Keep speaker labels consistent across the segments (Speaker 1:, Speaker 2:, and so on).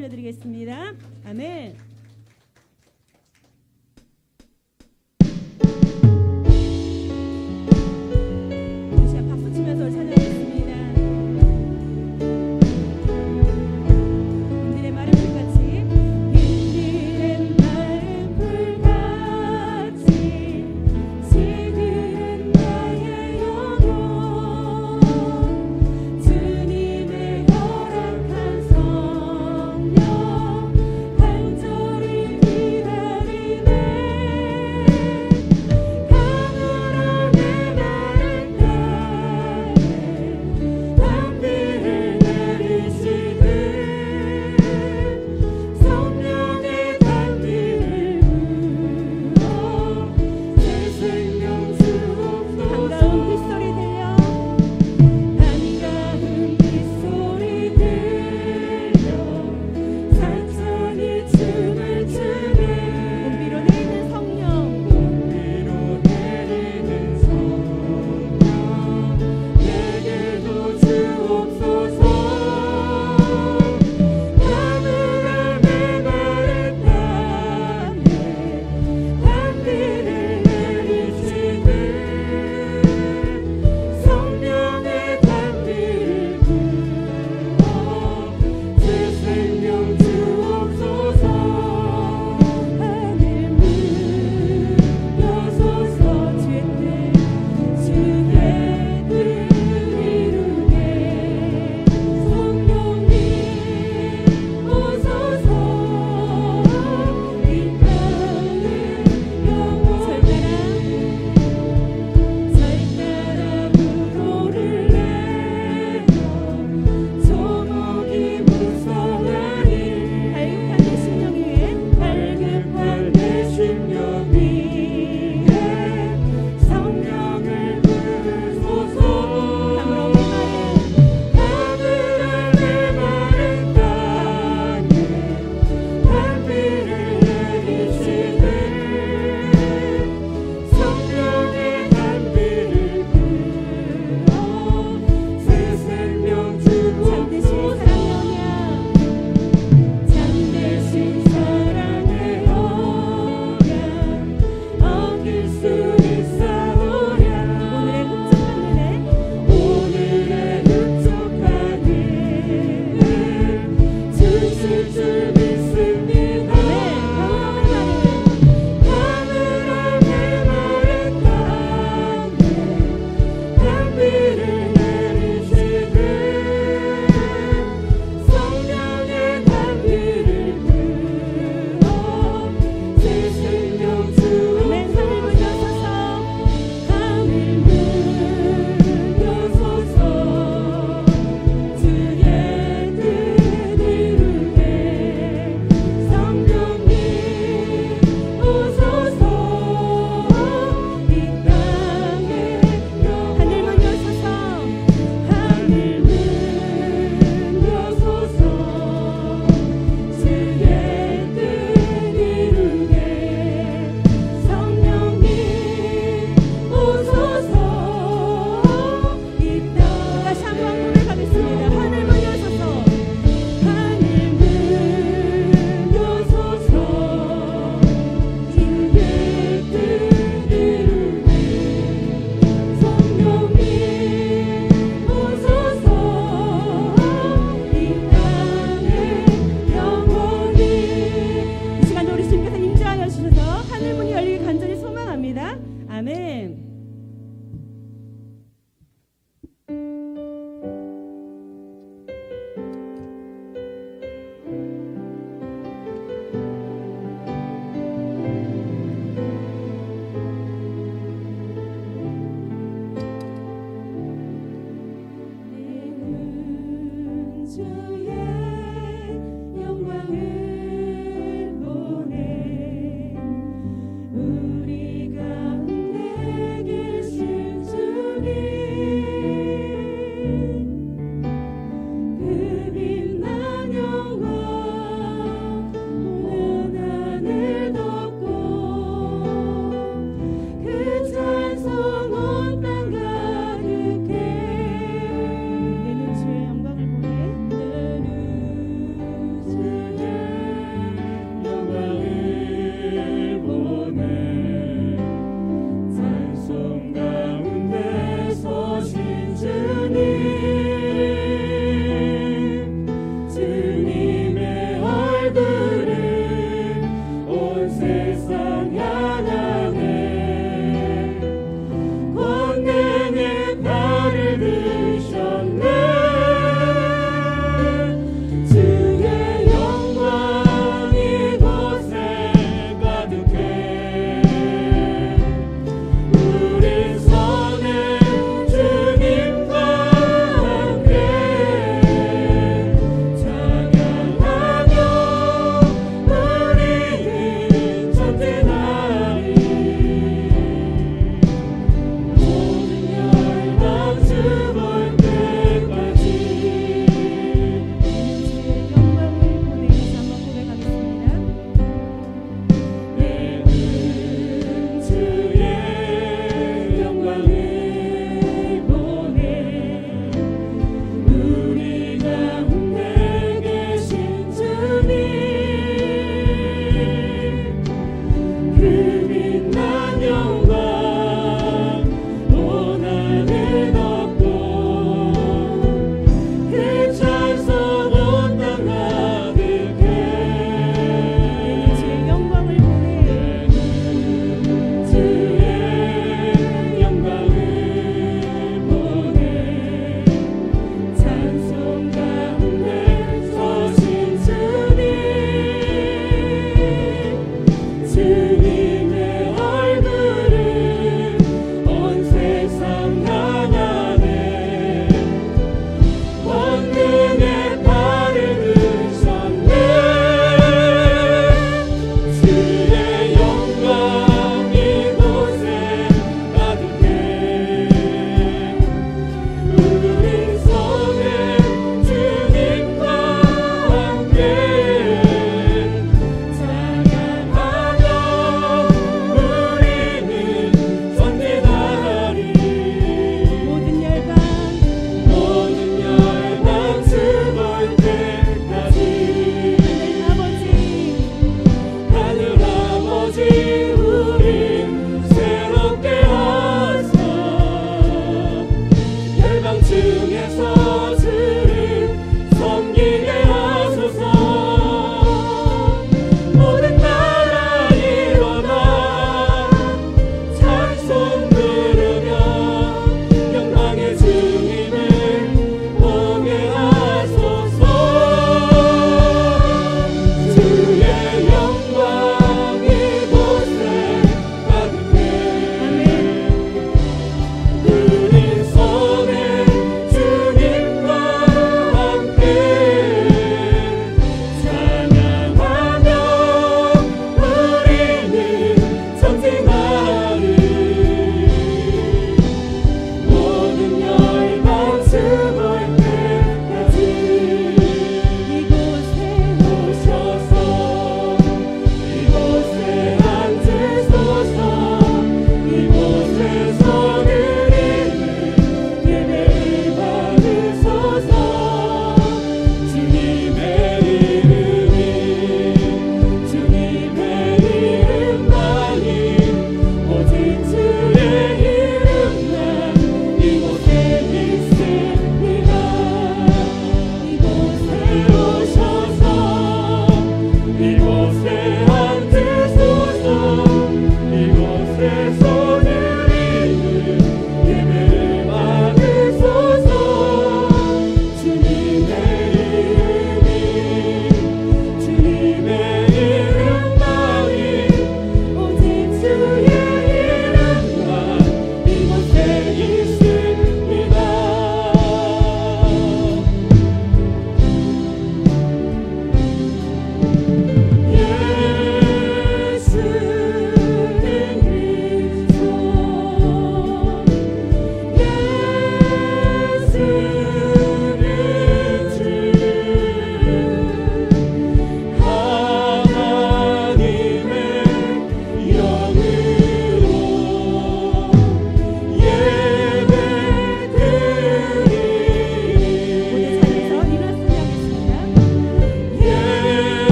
Speaker 1: 올려드리겠습니다. 아멘. 시간 박수 치면서 찬양하겠습니다. 인들의 마른 불같이 인들의 마른 불같이 시들은 나의 영혼 주님의 허락한 성령 간절히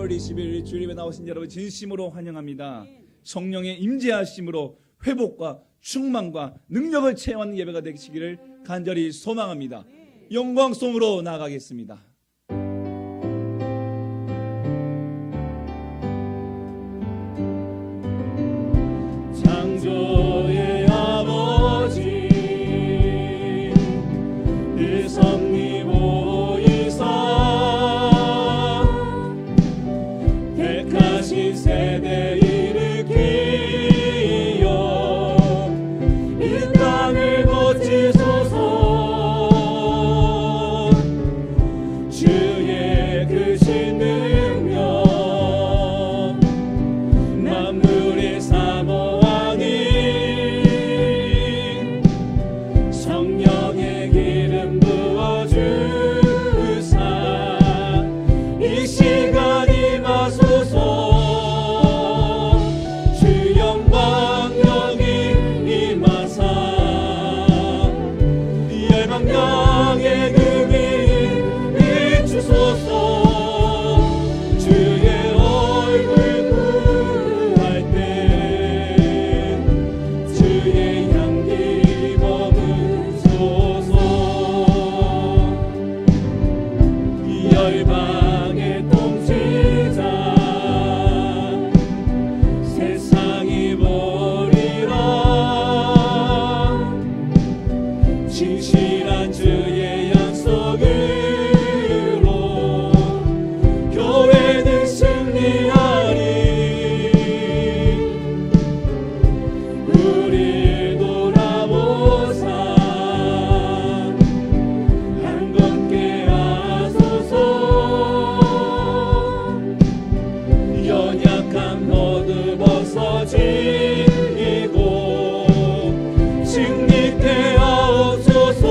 Speaker 2: 8월 20일 주일에 나오신 여러분 진심으로 환영합니다. 성령의 임재하심으로 회복과 충만과 능력을 체험하는 예배가 되시기를 간절히 소망합니다. 영광송으로 나아가겠습니다. 창조의 아버지 이 섭리 보이사 택하신 세대 일으키어 이 땅을 고치소서. 주의 크신 능력 만물의 사모하니 성령의 기름 부어주사 이 시간 임하소서. 주 영광 여기 임하사 열방명의 금이 비추소서. 주의 얼굴 구할 때 주의 향기 머무소서. 열방의 통치자 세상이 보리라. 진실한 주의 약속으로 교회는 승리하리. 우리 돌아보사 한건께 하소서. 연약한 모두 벗어지고 승리케 하옵소서.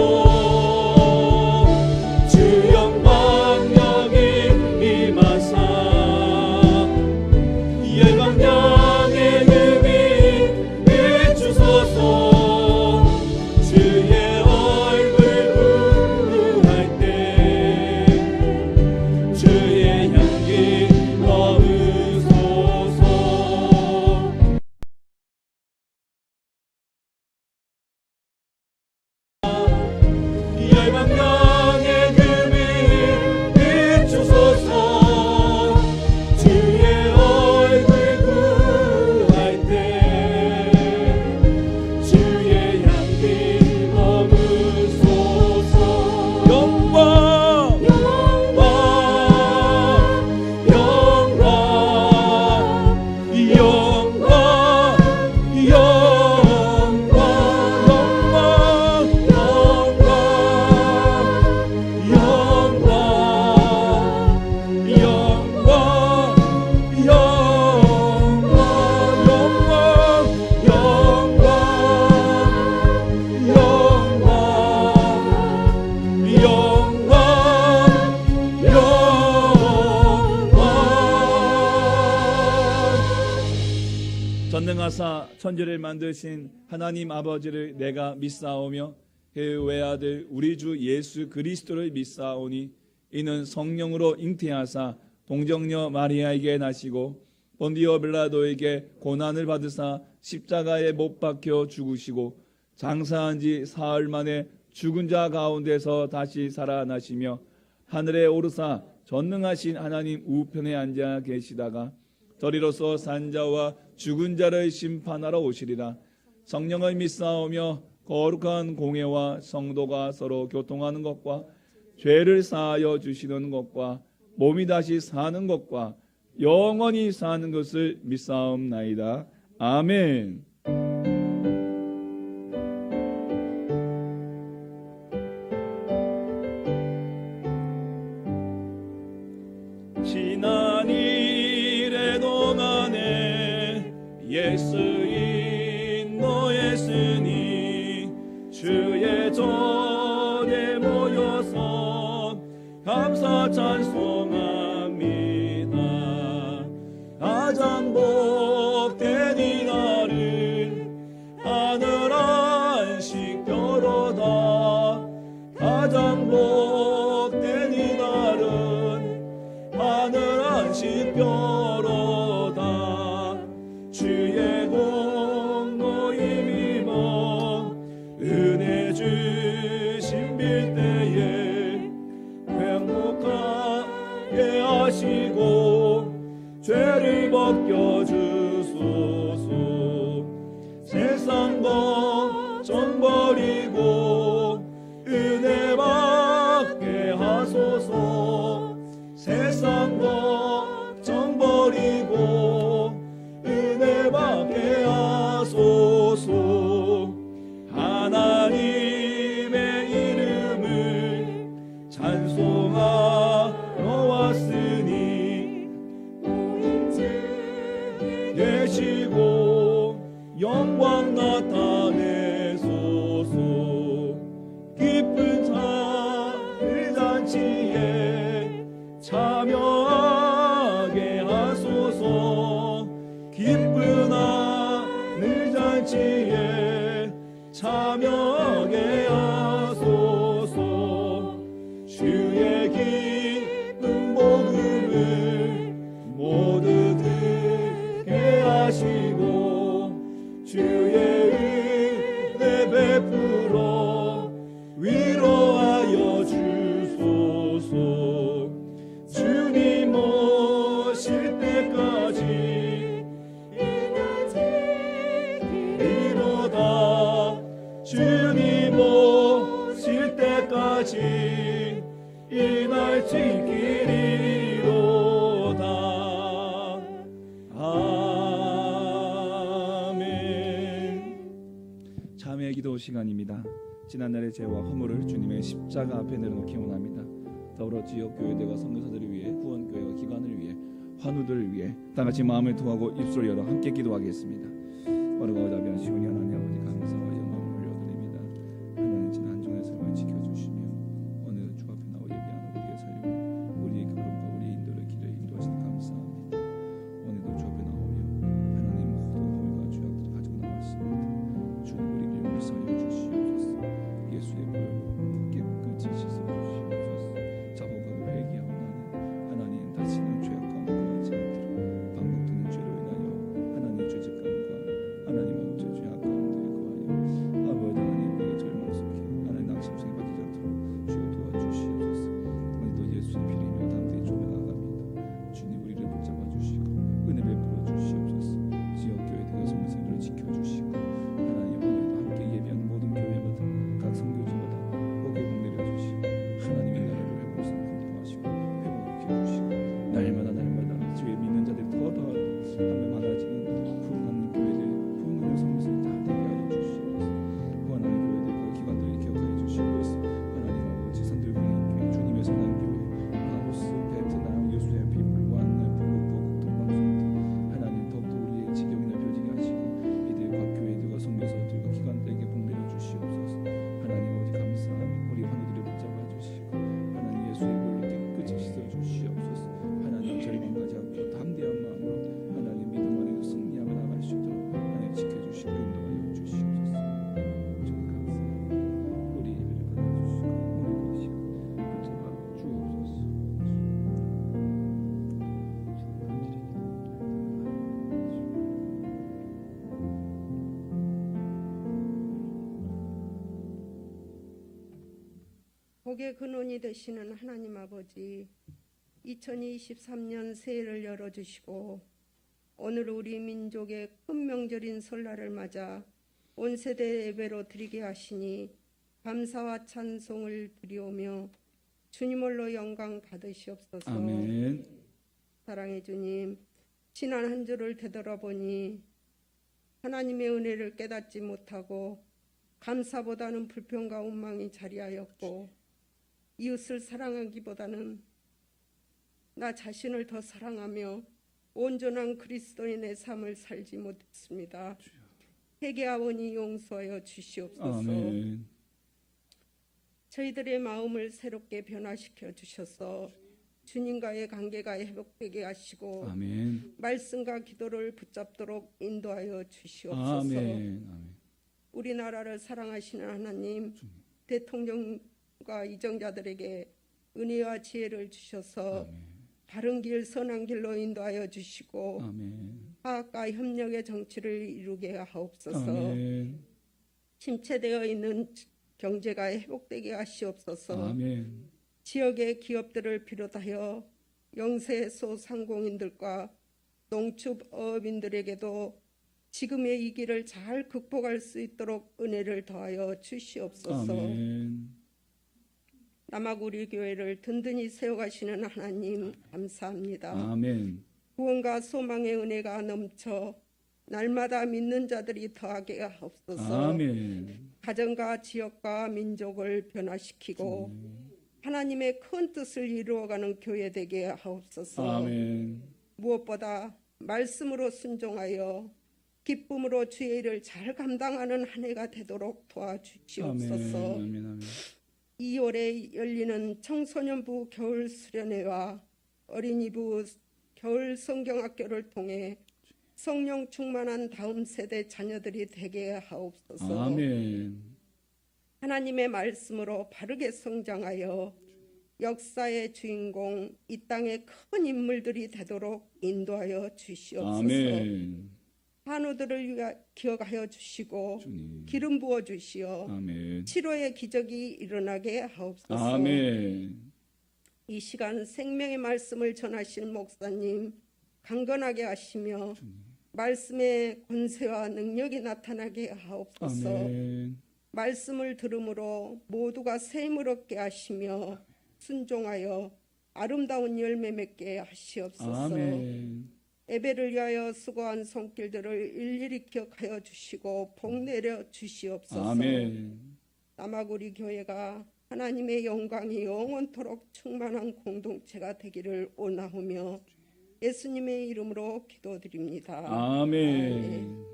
Speaker 2: 주 영광 여기 임하사 열방명의 금이 비추소서. 주의 얼굴 구할 때 주의 향기 머무소서. 열방명의 금이 비추소서. 주의 얼굴 구할 때 주의 향기 머무소서. 영광 영광 영광 영광 전능하사 천지를 만드신 하나님 아버지를 내가 믿사오며 그 외아들 우리 주 예수 그리스도를 믿사오니 이는 성령으로 잉태하사 동정녀 마리아에게 나시고 본디오 빌라도에게 고난을 받으사 십자가에 못 박혀 죽으시고 장사한 지 사흘 만에 죽은 자 가운데서 다시 살아나시며 하늘에 오르사 전능하신 하나님 우편에 앉아 계시다가 저리로서 산자와 죽은 자를 심판하러 오시리라. 성령을 믿사오며 거룩한 공회와 성도가 서로 교통하는 것과 죄를 사하여 주시는 것과 몸이 다시 사는 것과 영원히 사는 것을 믿사옵나이다. 아멘. 지난 일의 동안에 예수 인도했으니 주의 전에 모여서 감사 찬송합니다. 가장 복된 이날은 하늘 안식교로다. 가장 복된 이날은 하늘 안식뼈로다. 주의 공로임 힘어 은혜 주신 빌때에 행복하게 하시고 죄를 벗겨주소서. 세상 걱정 버리고 은혜 받게 하소서. 세상 걱정 버리고 은혜 받게 하소서. 하나님의 이름을 찬송하러 왔으니 계시고 영광 나타내소서. 기쁜 잔치에 참여하게 하소서. 기쁜 하늘 잔치에 참여하게 하소서. 주의 기쁜 복음을 모두 듣게 하시고 주의 은혜 베풀어 위로하여 주소서. 주님 오실 때까지 이로다. 주님 오실 때까지 이 날 지키리로다. 아멘. 자매의 기도 시간입니다. 지난날의 죄와 허물을 주님의 십자가 앞에 내려놓기 원합니다. 더불어 지역 교회들과 선교사들을 위해, 후원교회와 기관을 위해, 환우들을 위해 다 같이 마음을 통하고 입술을 열어 함께 기도하겠습니다. 어려워 자비하시오니 하나님 아버지 감사와 영광을 올려드립니다. 하나님 지난 한 주간의 삶을 지켜주시며 오늘 주 앞에 나와 예배하는 우리의 삶을, 우리의 걸음과 우리의 인도를 길에 인도하시니 감사합니다. 오늘도 주 앞에 나오며 하나님 모든 허물과 죄악들을 가지고 나왔습니다. 주님 우리를 용서하여 주시옵소서. 예수의 보혈로 깨끗이 씻어주시옵소서. 자복하고 회개하오나니 하나님 다시는 죄악 가운데 거하지 않도록 반복되는 죄로 인하여 하나님 죄책감과 하나님 아버지의 죄악 가운데 거하여 아버지 하나님 우리가 절망스럽게 하나님 낙심성에 빠지지 않도록 주여 도와주시옵소서. 오늘도 예수의 피리며 담대히 좁에 나갑니다. 주님 우리를 붙잡아 주시고 은혜 베풀어 주시옵소서. 지역 교회들과 성도들을 지켜주시고 하나님 오늘도 함께 예배하는 모든 교회마다 각 선교지마다 복의 복 내려주시고 하나님의 나라를 회복하시고 건도하시고 회복하게 해주시고 날마다 주의 믿는 자들이 더더욱 한번 많아지는 부흥하는 교회들, 부흥하는 성도들 다 되게 하여 주시옵소서. 부흥하는 교회들과 기관들을 기억하여 주시옵소서. 하나님 아버지 산들교회 주님의 선한 교회, 라오스, 베트남, 요수의 피플, 완나, 불국부, 국토방송들 하나님 더욱더 우리의 지경이 넓혀지게 하시고 이들 각 교회들과 선교사들과 기관들에게 복 내려 주시옵소서. 하나님 아버지 감사하며 우리 환우들을 붙잡아 주시고 하나님 예수의 보혈로 깨끗이 씻어 주시옵소서. 하나님 절망하지 않고 담대한 마음으로 하나님 믿음 안에서 승리하며 나갈 수 있도록 하나님 지켜주시고 인도하여 주시옵소서. 주님 감사합니다. 우리 예배를 받아주시고 오늘 이 시간 붙들어 주옵소서.
Speaker 3: 복의 근원이 되시는 하나님 아버지, 2023년 새해를 열어주시고 오늘 우리 민족의 큰 명절인 설날을 맞아 온 세대 예배로 드리게 하시니 감사와 찬송을 드리오며 주님 홀로 영광 받으시옵소서.
Speaker 2: 아멘.
Speaker 3: 사랑의 주님, 지난 한 주를 되돌아보니 하나님의 은혜를 깨닫지 못하고 감사보다는 불평과 원망이 자리하였고 이웃을 사랑하기보다는 나 자신을 더 사랑하며 온전한 그리스도인의 삶을 살지 못했습니다. 회개하오니 용서하여 주시옵소서.
Speaker 2: 아멘.
Speaker 3: 저희들의 마음을 새롭게 변화시켜 주셔서 주님과의 관계가 회복되게 하시고
Speaker 2: 아멘.
Speaker 3: 말씀과 기도를 붙잡도록 인도하여 주시옵소서.
Speaker 2: 아멘. 아멘.
Speaker 3: 우리나라를 사랑하시는 하나님, 대통령과 이정자들에게 은혜와 지혜를 주셔서
Speaker 2: 아멘.
Speaker 3: 바른 길 선한 길로 인도하여 주시고
Speaker 2: 아멘.
Speaker 3: 화합과 협력의 정치를 이루게 하옵소서.
Speaker 2: 아멘.
Speaker 3: 침체되어 있는 경제가 회복되게 하시옵소서.
Speaker 2: 아멘.
Speaker 3: 지역의 기업들을 비롯하여 영세 소상공인들과 농축어민들에게도 지금의 이 길을 잘 극복할 수 있도록 은혜를 더하여 주시옵소서.
Speaker 2: 아멘.
Speaker 3: 남아구리 교회를 든든히 세워가시는 하나님 감사합니다.
Speaker 2: 아멘.
Speaker 3: 구원과 소망의 은혜가 넘쳐 날마다 믿는 자들이 더하게 하옵소서.
Speaker 2: 아멘.
Speaker 3: 가정과 지역과 민족을 변화시키고 하나님의 큰 뜻을 이루어가는 교회 되게 하옵소서.
Speaker 2: 아멘.
Speaker 3: 무엇보다 말씀으로 순종하여 기쁨으로 주의 일을 잘 감당하는 한 해가 되도록 도와주시옵소서.
Speaker 2: 아멘. 아멘.
Speaker 3: 2월에 열리는 청소년부 겨울 수련회와 어린이부 겨울 성경학교를 통해 성령 충만한 다음 세대 자녀들이 되게 하옵소서.
Speaker 2: 아멘.
Speaker 3: 하나님의 말씀으로 바르게 성장하여 역사의 주인공 이 땅의 큰 인물들이 되도록 인도하여 주시옵소서.
Speaker 2: 아멘.
Speaker 3: 한우들을 위하 기억하여 주시고
Speaker 2: 주님.
Speaker 3: 기름 부어 주시어
Speaker 2: 아멘.
Speaker 3: 치료의 기적이 일어나게 하옵소서.
Speaker 2: 아멘.
Speaker 3: 이 시간 생명의 말씀을 전하실 목사님 강건하게 하시며 말씀의 권세와 능력이 나타나게 하옵소서.
Speaker 2: 아멘.
Speaker 3: 말씀을 들음으로 모두가 샘을 얻게 하시며 순종하여 아름다운 열매 맺게 하시옵소서.
Speaker 2: 아멘.
Speaker 3: 예배를 위하여 수고한 손길들을 일일이 기억하여 주시고 복 내려 주시옵소서.
Speaker 2: 아멘.
Speaker 3: 남아구리 교회가 하나님의 영광이 영원토록 충만한 공동체가 되기를 원하오며 예수님의 이름으로 기도드립니다.
Speaker 2: 아멘.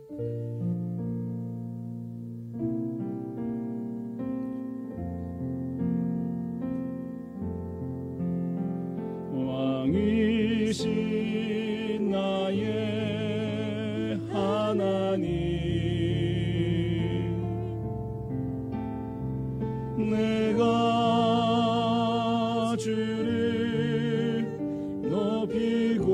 Speaker 2: 왕이신 나의 하나님, 내가 주를 높이고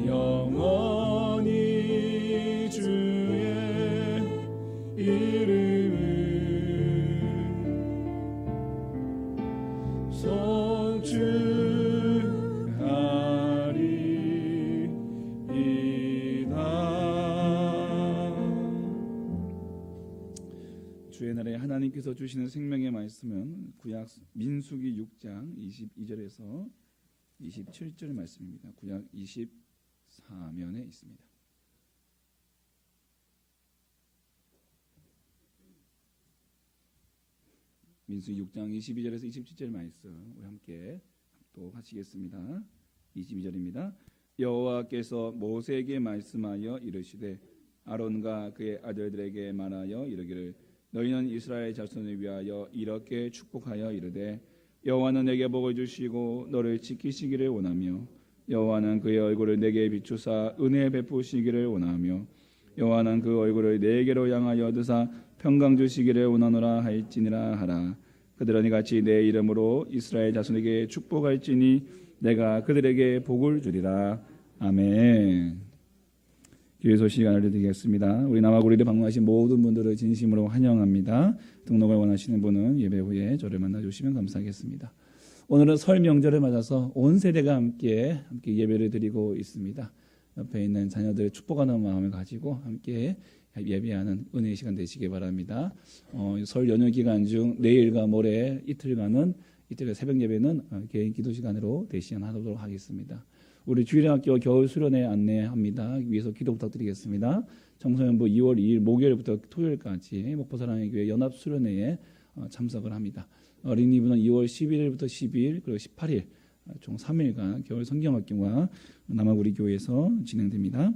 Speaker 2: 영원히 주의 이름을 주의 나라에 하나님께서 주시는 생명의 말씀은 구약 민수기 6장 22절에서 27절 말씀입니다. 구약 24면에 있습니다. 민수기 6장 22절에서 27절 말씀 우리 함께 또 하시겠습니다. 22절입니다. 여호와께서 모세에게 말씀하여 이르시되 아론과 그의 아들들에게 말하여 이르기를 너희는 이스라엘 자손을 위하여 이렇게 축복하여 이르되 여호와는 내게 복을 주시고 너를 지키시기를 원하며 여호와는 그의 얼굴을 내게 비추사 은혜 베푸시기를 원하며 여호와는 그 얼굴을 내게로 향하여 드사 평강 주시기를 원하노라 할지니라 하라. 그들은 이같이 내 이름으로 이스라엘 자손에게 축복할지니 내가 그들에게 복을 주리라. 아멘. 기회 소식 알려드리겠습니다. 우리 남아구리를 방문하신 모든 분들을 진심으로 환영합니다. 등록을 원하시는 분은 예배 후에 저를 만나주시면 감사하겠습니다. 오늘은 설 명절을 맞아서 온 세대가 함께 예배를 드리고 있습니다. 옆에 있는 자녀들을 축복하는 마음을 가지고 함께 예배하는 은혜의 시간 되시기 바랍니다. 설 연휴 기간 중 내일과 모레 이틀간은 이틀의 새벽 예배는 개인 기도 시간으로 대신하도록 하겠습니다. 우리 주일학교 겨울 수련회 안내합니다. 위에서 기도 부탁드리겠습니다. 청소년부 2월 2일 목요일부터 토요일까지 목포사랑의 교회 연합 수련회에 참석을 합니다. 어린이부는 2월 11일부터 12일 그리고 18일 총 3일간 겨울 성경학교가 남아구리 교회에서 진행됩니다.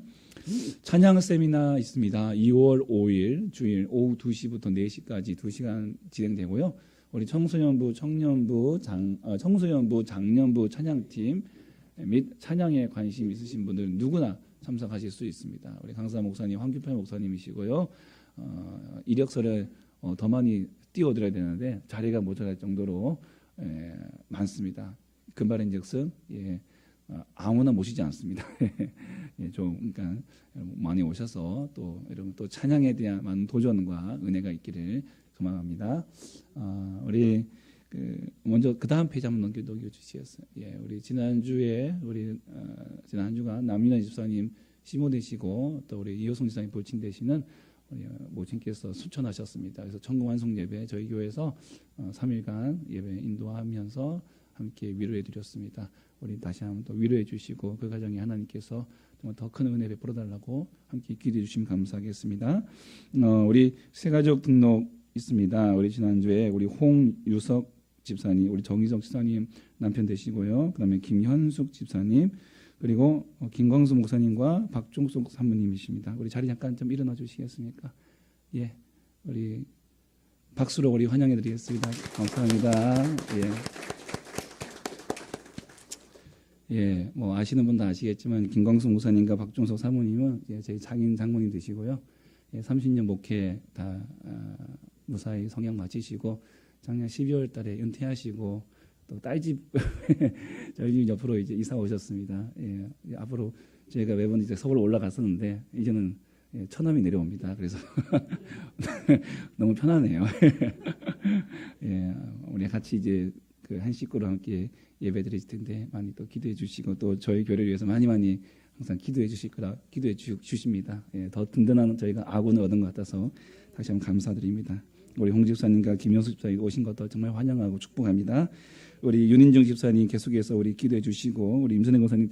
Speaker 2: 찬양 세미나 있습니다. 2월 5일 주일 오후 2시부터 4시까지 2시간 진행되고요. 우리 청소년부, 청년부, 청소년부, 장년부 찬양팀 및 찬양에 관심 있으신 분들 누구나 참석하실 수 있습니다. 우리 강사 목사님, 황규팔 목사님이시고요. 이력서를 더 많이 뛰어들어야 되는데 자리가 모자랄 정도로 많습니다. 그 말인즉슨 아무나 모시지 않습니다. 좀 그러니까 많이 오셔서 또 여러분 또 찬양에 대한 많은 도전과 은혜가 있기를 소망합니다. 우리 먼저 그 다음 페이지 한번 넘겨주시겠어요? 우리 지난주에 지난 한 주간 남윤아 집사님 시모 되시고 또 우리 이효성 집사님 볼칭 되시는 우리 모친께서 수천하셨습니다. 그래서 천공환송 예배 저희 교회에서 3일간 예배 인도하면서 함께 위로해 드렸습니다. 우리 다시 한번 또 위로해 주시고 그 가정에 하나님께서 정말 더 큰 은혜 베풀어 달라고 함께 기도해 주시면 감사하겠습니다. 우리 새가족 등록 있습니다. 우리 지난주에 우리 홍유석 집사님, 우리 정희석 집사님 남편 되시고요. 그다음에 김현숙 집사님, 그리고 김광수 목사님과 박종숙 사모님이십니다. 우리 자리 잠깐 좀 일어나 주시겠습니까? 우리 박수로 우리 환영해 드리겠습니다. 감사합니다. 뭐 아시는 분도 아시겠지만 김광수 목사님과 박종석 사모님은 저희 장인 장모님 되시고요. 30년 목회 다 무사히 성향 마치시고 작년 12월 달에 은퇴하시고 또 딸집 저희 집 옆으로 이제 이사 오셨습니다. 앞으로 저희가 매번 이제 서울 올라갔었는데 이제는 처남이 내려옵니다. 그래서 너무 편하네요. 우리 같이 이제 그 한 식구로 함께 예배 드릴 텐데 많이 또 기도해 주시고 또 저희 교회를 위해서 많이 항상 기도해 주실 거라 기도해 주십니다. 더 든든한 저희가 아군을 얻은 것 같아서 다시 한번 감사드립니다. 우리 홍 집사님과 김영수 집사님 오신 것도 정말 환영하고 축복합니다. 우리 윤인정 집사님 계속해서 우리 기도해 주시고 우리 임선혜 권사님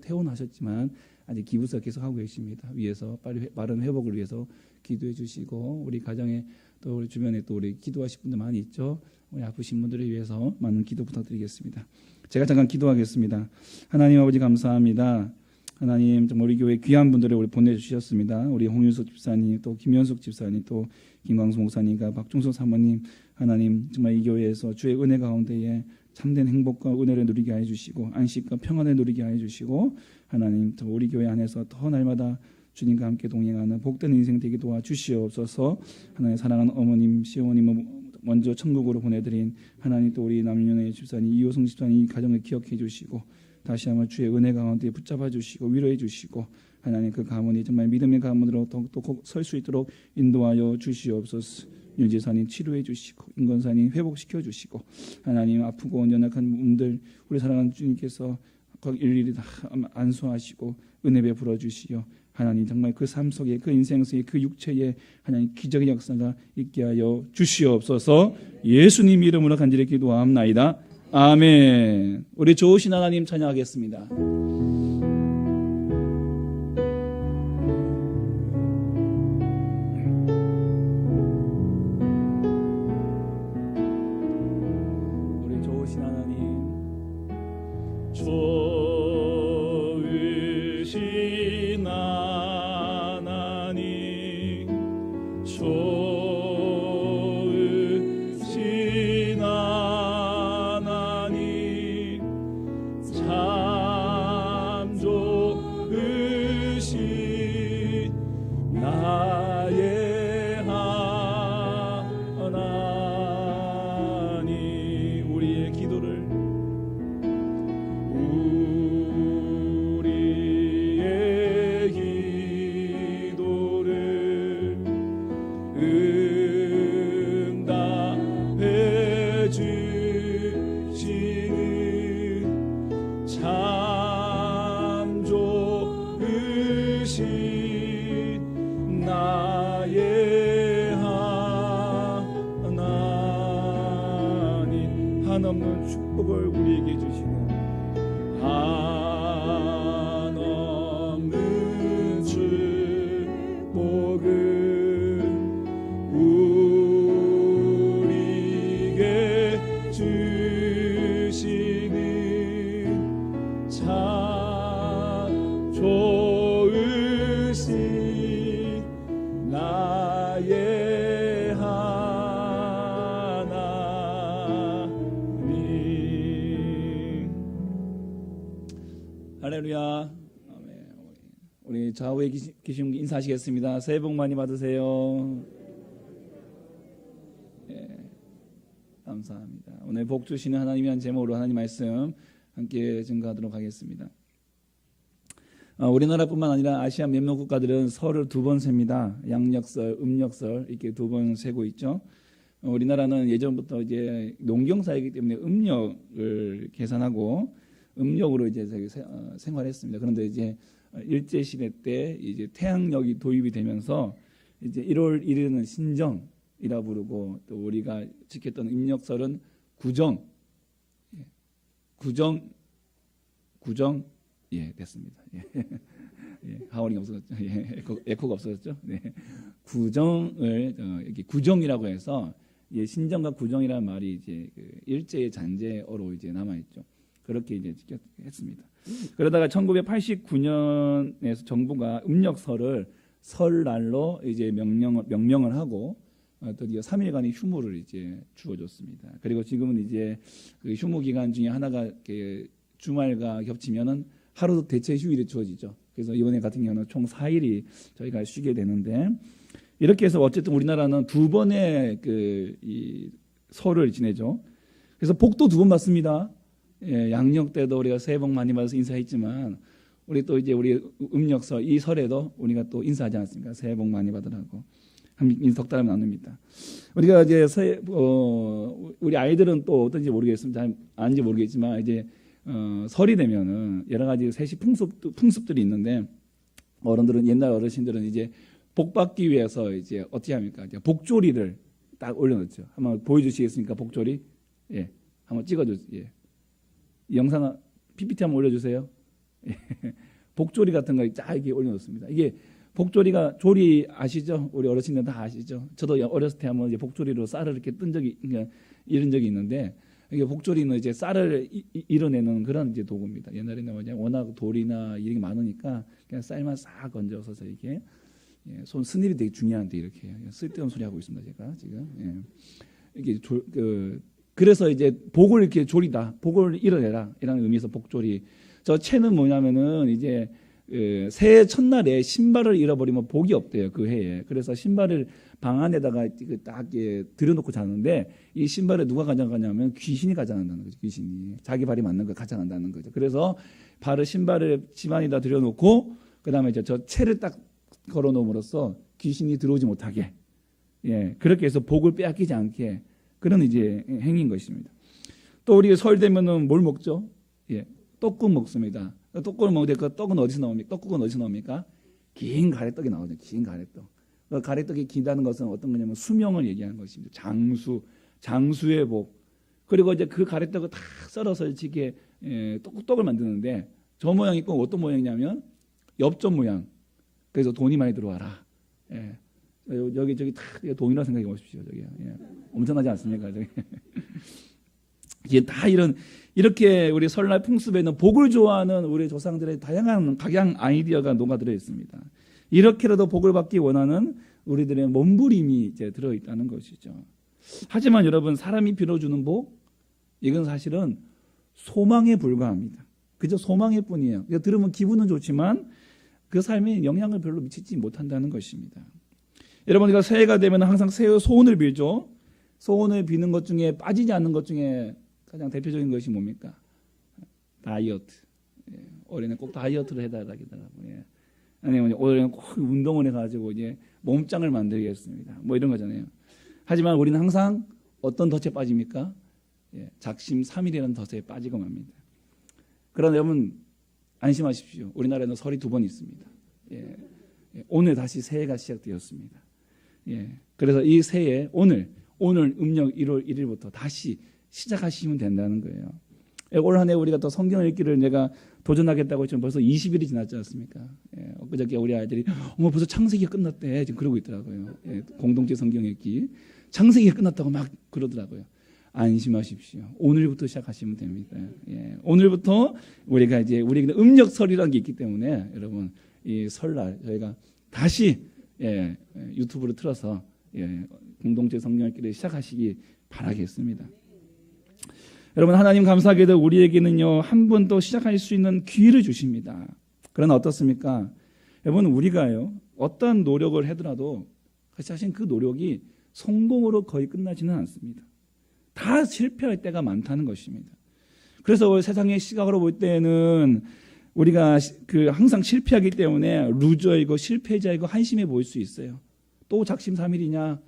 Speaker 2: 퇴원하셨지만 아직 기부사 계속 하고 계십니다. 위에서 빨리 빠른 회복을 위해서 기도해 주시고 우리 가정에 또 우리 주변에 또 우리 기도하실 분들 많이 있죠. 우리 아프신 분들을 위해서 많은 기도 부탁드리겠습니다. 제가 잠깐 기도하겠습니다. 하나님 아버지 감사합니다. 하나님 정말 우리 교회 귀한 분들을 우리 보내주셨습니다. 우리 홍유석 집사님 또 김현숙 집사님 또 김광수 목사님과 박종석 사모님 하나님 정말 이 교회에서 주의 은혜 가운데에 참된 행복과 은혜를 누리게 해주시고 안식과 평안을 누리게 해주시고 하나님 또 우리 교회 안에서 더 날마다 주님과 함께 동행하는 복된 인생 되게 도와주시옵소서. 하나님 사랑하는 어머님 시어머님 먼저 천국으로 보내드린 하나님 또 우리 남윤의 집사님 이호성 집사님 이 가정을 기억해 주시고 다시 한번 주의 은혜 가운데 붙잡아 주시고 위로해 주시고 하나님 그 가문이 정말 믿음의 가문으로 더욱더 설 수 있도록 인도하여 주시옵소서. 윤지사님 치료해 주시고 인권사님 회복시켜 주시고 하나님 아프고 연약한 분들 우리 사랑하는 주님께서 일일이 다 안수하시고 은혜 베풀어 주시어 하나님 정말 그 삶 속에 그 인생 속에 그 육체에 하나님 기적의 역사가 있게 하여 주시옵소서. 예수님 이름으로 간절히 기도합나이다. 아멘. 우리 좋으신 하나님 찬양하겠습니다. 우리 좋으신 하나님 좋으신 하나님 좋으신 하나님 참 좋으신 나의 하나님 우리의 기도를 응답해 주시는 참 좋으신 나의 하나님 한없는 축복을 우리에게 주시는 한없는 축복을 우리에게 주시는 참 좋으신 나의 하나님. 할렐루야. 아멘. 우리 좌우에 계신 분 인사하시겠습니다. 새해 복 많이 받으세요. 감사합니다. 오늘 복 주시는 하나님이란 제목으로 하나님 말씀 함께 증거하도록 하겠습니다. 우리나라뿐만 아니라 아시아 몇몇 국가들은 설을 2번 셉니다. 양력설, 음력설 이렇게 2번 세고 있죠. 우리나라는 예전부터 이제 농경사이기 때문에 음력을 계산하고 음력으로 이제 생활했습니다. 그런데 이제 일제 시대 때 이제 태양력이 도입이 되면서 이제 1월 1일은 신정이라 부르고 또 우리가 지켰던 음력설은 구정 됐습니다. 하원이 없어졌죠. 에코가 없어졌죠. 네. 구정을 이렇게 구정이라고 해서 신정과 구정이라는 말이 이제 그 일제의 잔재어로 이제 남아 있죠. 그렇게 이제 했습니다. 그러다가 1989년에서 정부가 음력설을 설날로 이제 명명을 하고 드디어 3일간의 휴무를 이제 주어줬습니다. 그리고 지금은 이제 그 휴무 기간 중에 하나가 주말과 겹치면은 하루 대체 휴일이 주어지죠. 그래서 이번에 같은 경우는 총 4일이 저희가 쉬게 되는데 이렇게 해서 어쨌든 우리나라는 2번의 이 설을 지내죠. 그래서 복도 2번 받습니다. 양력 때도 우리가 새해 복 많이 받아서 인사했지만 우리 또 이제 우리 음력설 이 설에도 우리가 또 인사하지 않습니까? 새해 복 많이 받으라고 덕담을 나눕니다. 우리가 이제 우리 아이들은 또 어떤지 모르겠습니다. 잘 아는지 모르겠지만 이제 설이 되면은 여러 가지 세시 풍습들이 있는데 어른들은 옛날 어르신들은 이제 복 받기 위해서 이제 어떻게 합니까? 이제 복조리를 딱 올려놓죠. 한번 보여주시겠습니까? 복조리? 한번 찍어주세요. 이 영상 PPT 한번 올려주세요. 복조리 같은 거 쫙 이렇게 올려놓습니다. 이게 복조리가 조리 아시죠? 우리 어르신들 다 아시죠? 저도 어렸을 때 한번 이제 복조리로 쌀을 이렇게 뜬 적이 이런 적이 있는데 이게 복조리는 이제 쌀을 이뤄내는 그런 이제 도구입니다. 옛날에는 뭐냐 워낙 돌이나 이런 게 많으니까 그냥 쌀만 싹 건져서 이렇게 손 스닐이 되게 중요한데 이렇게 쓸데없는 소리 하고 있습니다. 제가 지금 이게 그래서 이제 복을 이렇게 조리다, 복을 이뤄내라 이라는 의미에서 복조리. 저 채는 뭐냐면은 이제 새해 첫날에 신발을 잃어버리면 복이 없대요. 그 해에. 그래서 신발을 방 안에다가 딱 들여놓고 자는데 이 신발을 누가 가져가냐면 귀신이 가져간다는 거죠. 귀신이 자기 발이 맞는 걸 가져간다는 거죠. 그래서 신발을 집 안에다 들여놓고 그다음에 저 채를 딱 걸어놓음으로써 귀신이 들어오지 못하게 그렇게 해서 복을 빼앗기지 않게 그런 이제 행위인 것입니다. 또 우리 설 되면은 뭘 먹죠? 떡국 먹습니다. 떡국을 먹을 때 그 떡은 어디서 나옵니까? 떡국은 어디서 나옵니까? 긴 가래떡이 나오죠. 긴 가래떡. 그 가래떡이 긴다는 것은 어떤 거냐면 수명을 얘기하는 것입니다. 장수의 복. 그리고 이제 그 가래떡을 다 썰어서 이렇게 떡을 만드는데 저 모양이 꼭 어떤 모양이냐면 엽전 모양. 그래서 돈이 많이 들어와라. 저기 다 돈이라고 생각해 보십시오. 저기 엄청나지 않습니까? 저기. 이게 다 이렇게 우리 설날 풍습에는 복을 좋아하는 우리 조상들의 다양한 각양 아이디어가 녹아들어 있습니다. 이렇게라도 복을 받기 원하는 우리들의 몸부림이 이제 들어 있다는 것이죠. 하지만 여러분 사람이 빌어주는 복 이건 사실은 소망에 불과합니다. 그저 소망일 뿐이에요. 들으면 기분은 좋지만 그 삶에 영향을 별로 미치지 못한다는 것입니다. 여러분 우리가 새해가 되면 항상 새해 소원을 빌죠. 소원을 비는 것 중에 빠지지 않는 것 중에 가장 대표적인 것이 뭡니까? 다이어트. 올해는 꼭 다이어트를 해달라고. 아니면 올해는 꼭 운동을 해가지고 이제 몸짱을 만들겠습니다. 뭐 이런 거잖아요. 하지만 우리는 항상 어떤 덫에 빠집니까? 작심 3일이라는 덫에 빠지고 맙니다. 그러나 여러분 안심하십시오. 우리나라에는 설이 2번 있습니다. 오늘 다시 새해가 시작되었습니다. 그래서 이 새해 오늘 음력 1월 1일부터 다시 시작하시면 된다는 거예요. 올 한 해 우리가 또 성경 읽기를 내가 도전하겠다고 했지만 벌써 20일이 지났지 않습니까? 엊그저께 우리 아이들이 벌써 창세기가 끝났대 지금 그러고 있더라고요. 공동체 성경 읽기 창세기가 끝났다고 막 그러더라고요. 안심하십시오. 오늘부터 시작하시면 됩니다. 오늘부터 우리가 이제 우리에게 음력설이라는 게 있기 때문에 여러분 이 설날 저희가 다시 유튜브를 틀어서 공동체 성경 읽기를 시작하시기 바라겠습니다. 여러분 하나님 감사하게도 우리에게는요 한 번 더 시작할 수 있는 기회를 주십니다. 그러나 어떻습니까? 여러분 우리가요 어떠한 노력을 하더라도 사실 그 노력이 성공으로 거의 끝나지는 않습니다. 다 실패할 때가 많다는 것입니다. 그래서 세상의 시각으로 볼 때는 우리가 항상 실패하기 때문에 루저이고 실패자이고 한심해 보일 수 있어요. 또 작심삼일이냐?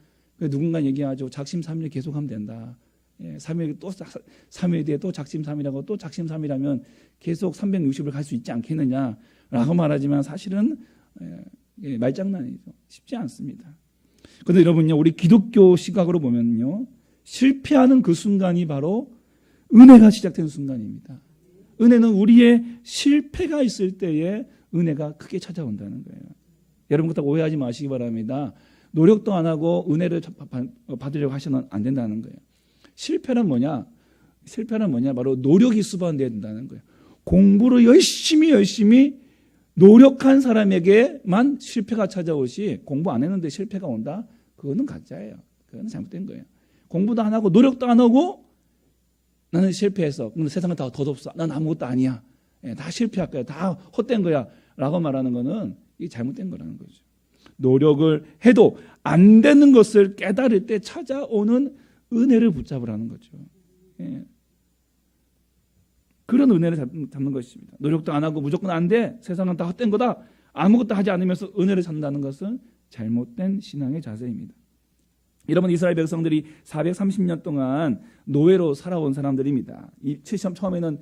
Speaker 2: 누군가 얘기하죠. 작심삼일 계속하면 된다. 3일 뒤에 또 작심삼일하고 또 작심삼일하면 계속 360을 갈 수 있지 않겠느냐라고 말하지만 사실은 말장난이죠. 쉽지 않습니다. 그런데 여러분요, 우리 기독교 시각으로 보면요, 실패하는 그 순간이 바로 은혜가 시작되는 순간입니다. 은혜는 우리의 실패가 있을 때에 은혜가 크게 찾아온다는 거예요. 여러분 그렇다고 오해하지 마시기 바랍니다. 노력도 안 하고 은혜를 받으려고 하시면 안 된다는 거예요. 실패는 뭐냐? 실패는 뭐냐? 바로 노력이 수반돼야 된다는 거예요. 공부를 열심히 노력한 사람에게만 실패가 찾아오시, 공부 안 했는데 실패가 온다? 그거는 가짜예요. 그거는 잘못된 거예요. 공부도 안 하고 노력도 안 하고 나는 실패했어. 근데 세상은 다 덧없어. 난 아무것도 아니야. 다 실패할 거야. 다 헛된 거야. 라고 말하는 거는 이게 잘못된 거라는 거죠. 노력을 해도 안 되는 것을 깨달을 때 찾아오는 은혜를 붙잡으라는 거죠. 그런 은혜를 잡는 것입니다. 노력도 안 하고 무조건 안 돼. 세상은 다 헛된 거다. 아무것도 하지 않으면서 은혜를 찾는다는 것은 잘못된 신앙의 자세입니다. 여러분, 이스라엘 백성들이 430년 동안 노예로 살아온 사람들입니다. 처음에는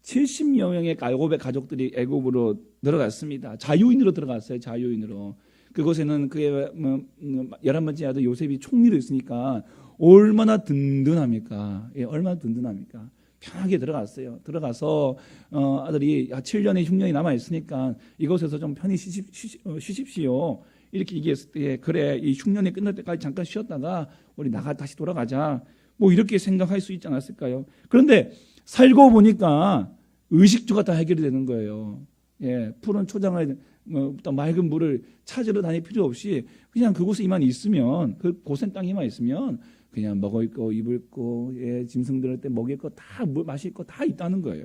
Speaker 2: 70여 명의 야곱의 가족들이 애굽으로 들어갔습니다. 자유인으로 들어갔어요. 자유인으로. 그곳에는 그의 11번째 아들 요셉이 총리로 있으니까 얼마나 든든합니까? 얼마나 든든합니까? 편하게 들어갔어요. 들어가서 아들이 7년의 흉년이 남아있으니까 이곳에서 좀 편히 쉬십시오. 이렇게 얘기했을 때, 그래, 이 흉년이 끝날 때까지 잠깐 쉬었다가 우리 다시 돌아가자. 뭐 이렇게 생각할 수 있지 않았을까요? 그런데 살고 보니까 의식주가 다 해결이 되는 거예요. 푸른 초장을, 맑은 물을 찾으러 다닐 필요 없이 그냥 그곳에만 있으면, 그 고센 땅에만 있으면 그냥 먹을 거, 입을 거, 짐승 들을 때 먹일 거 다, 마실 거 다 있다는 거예요.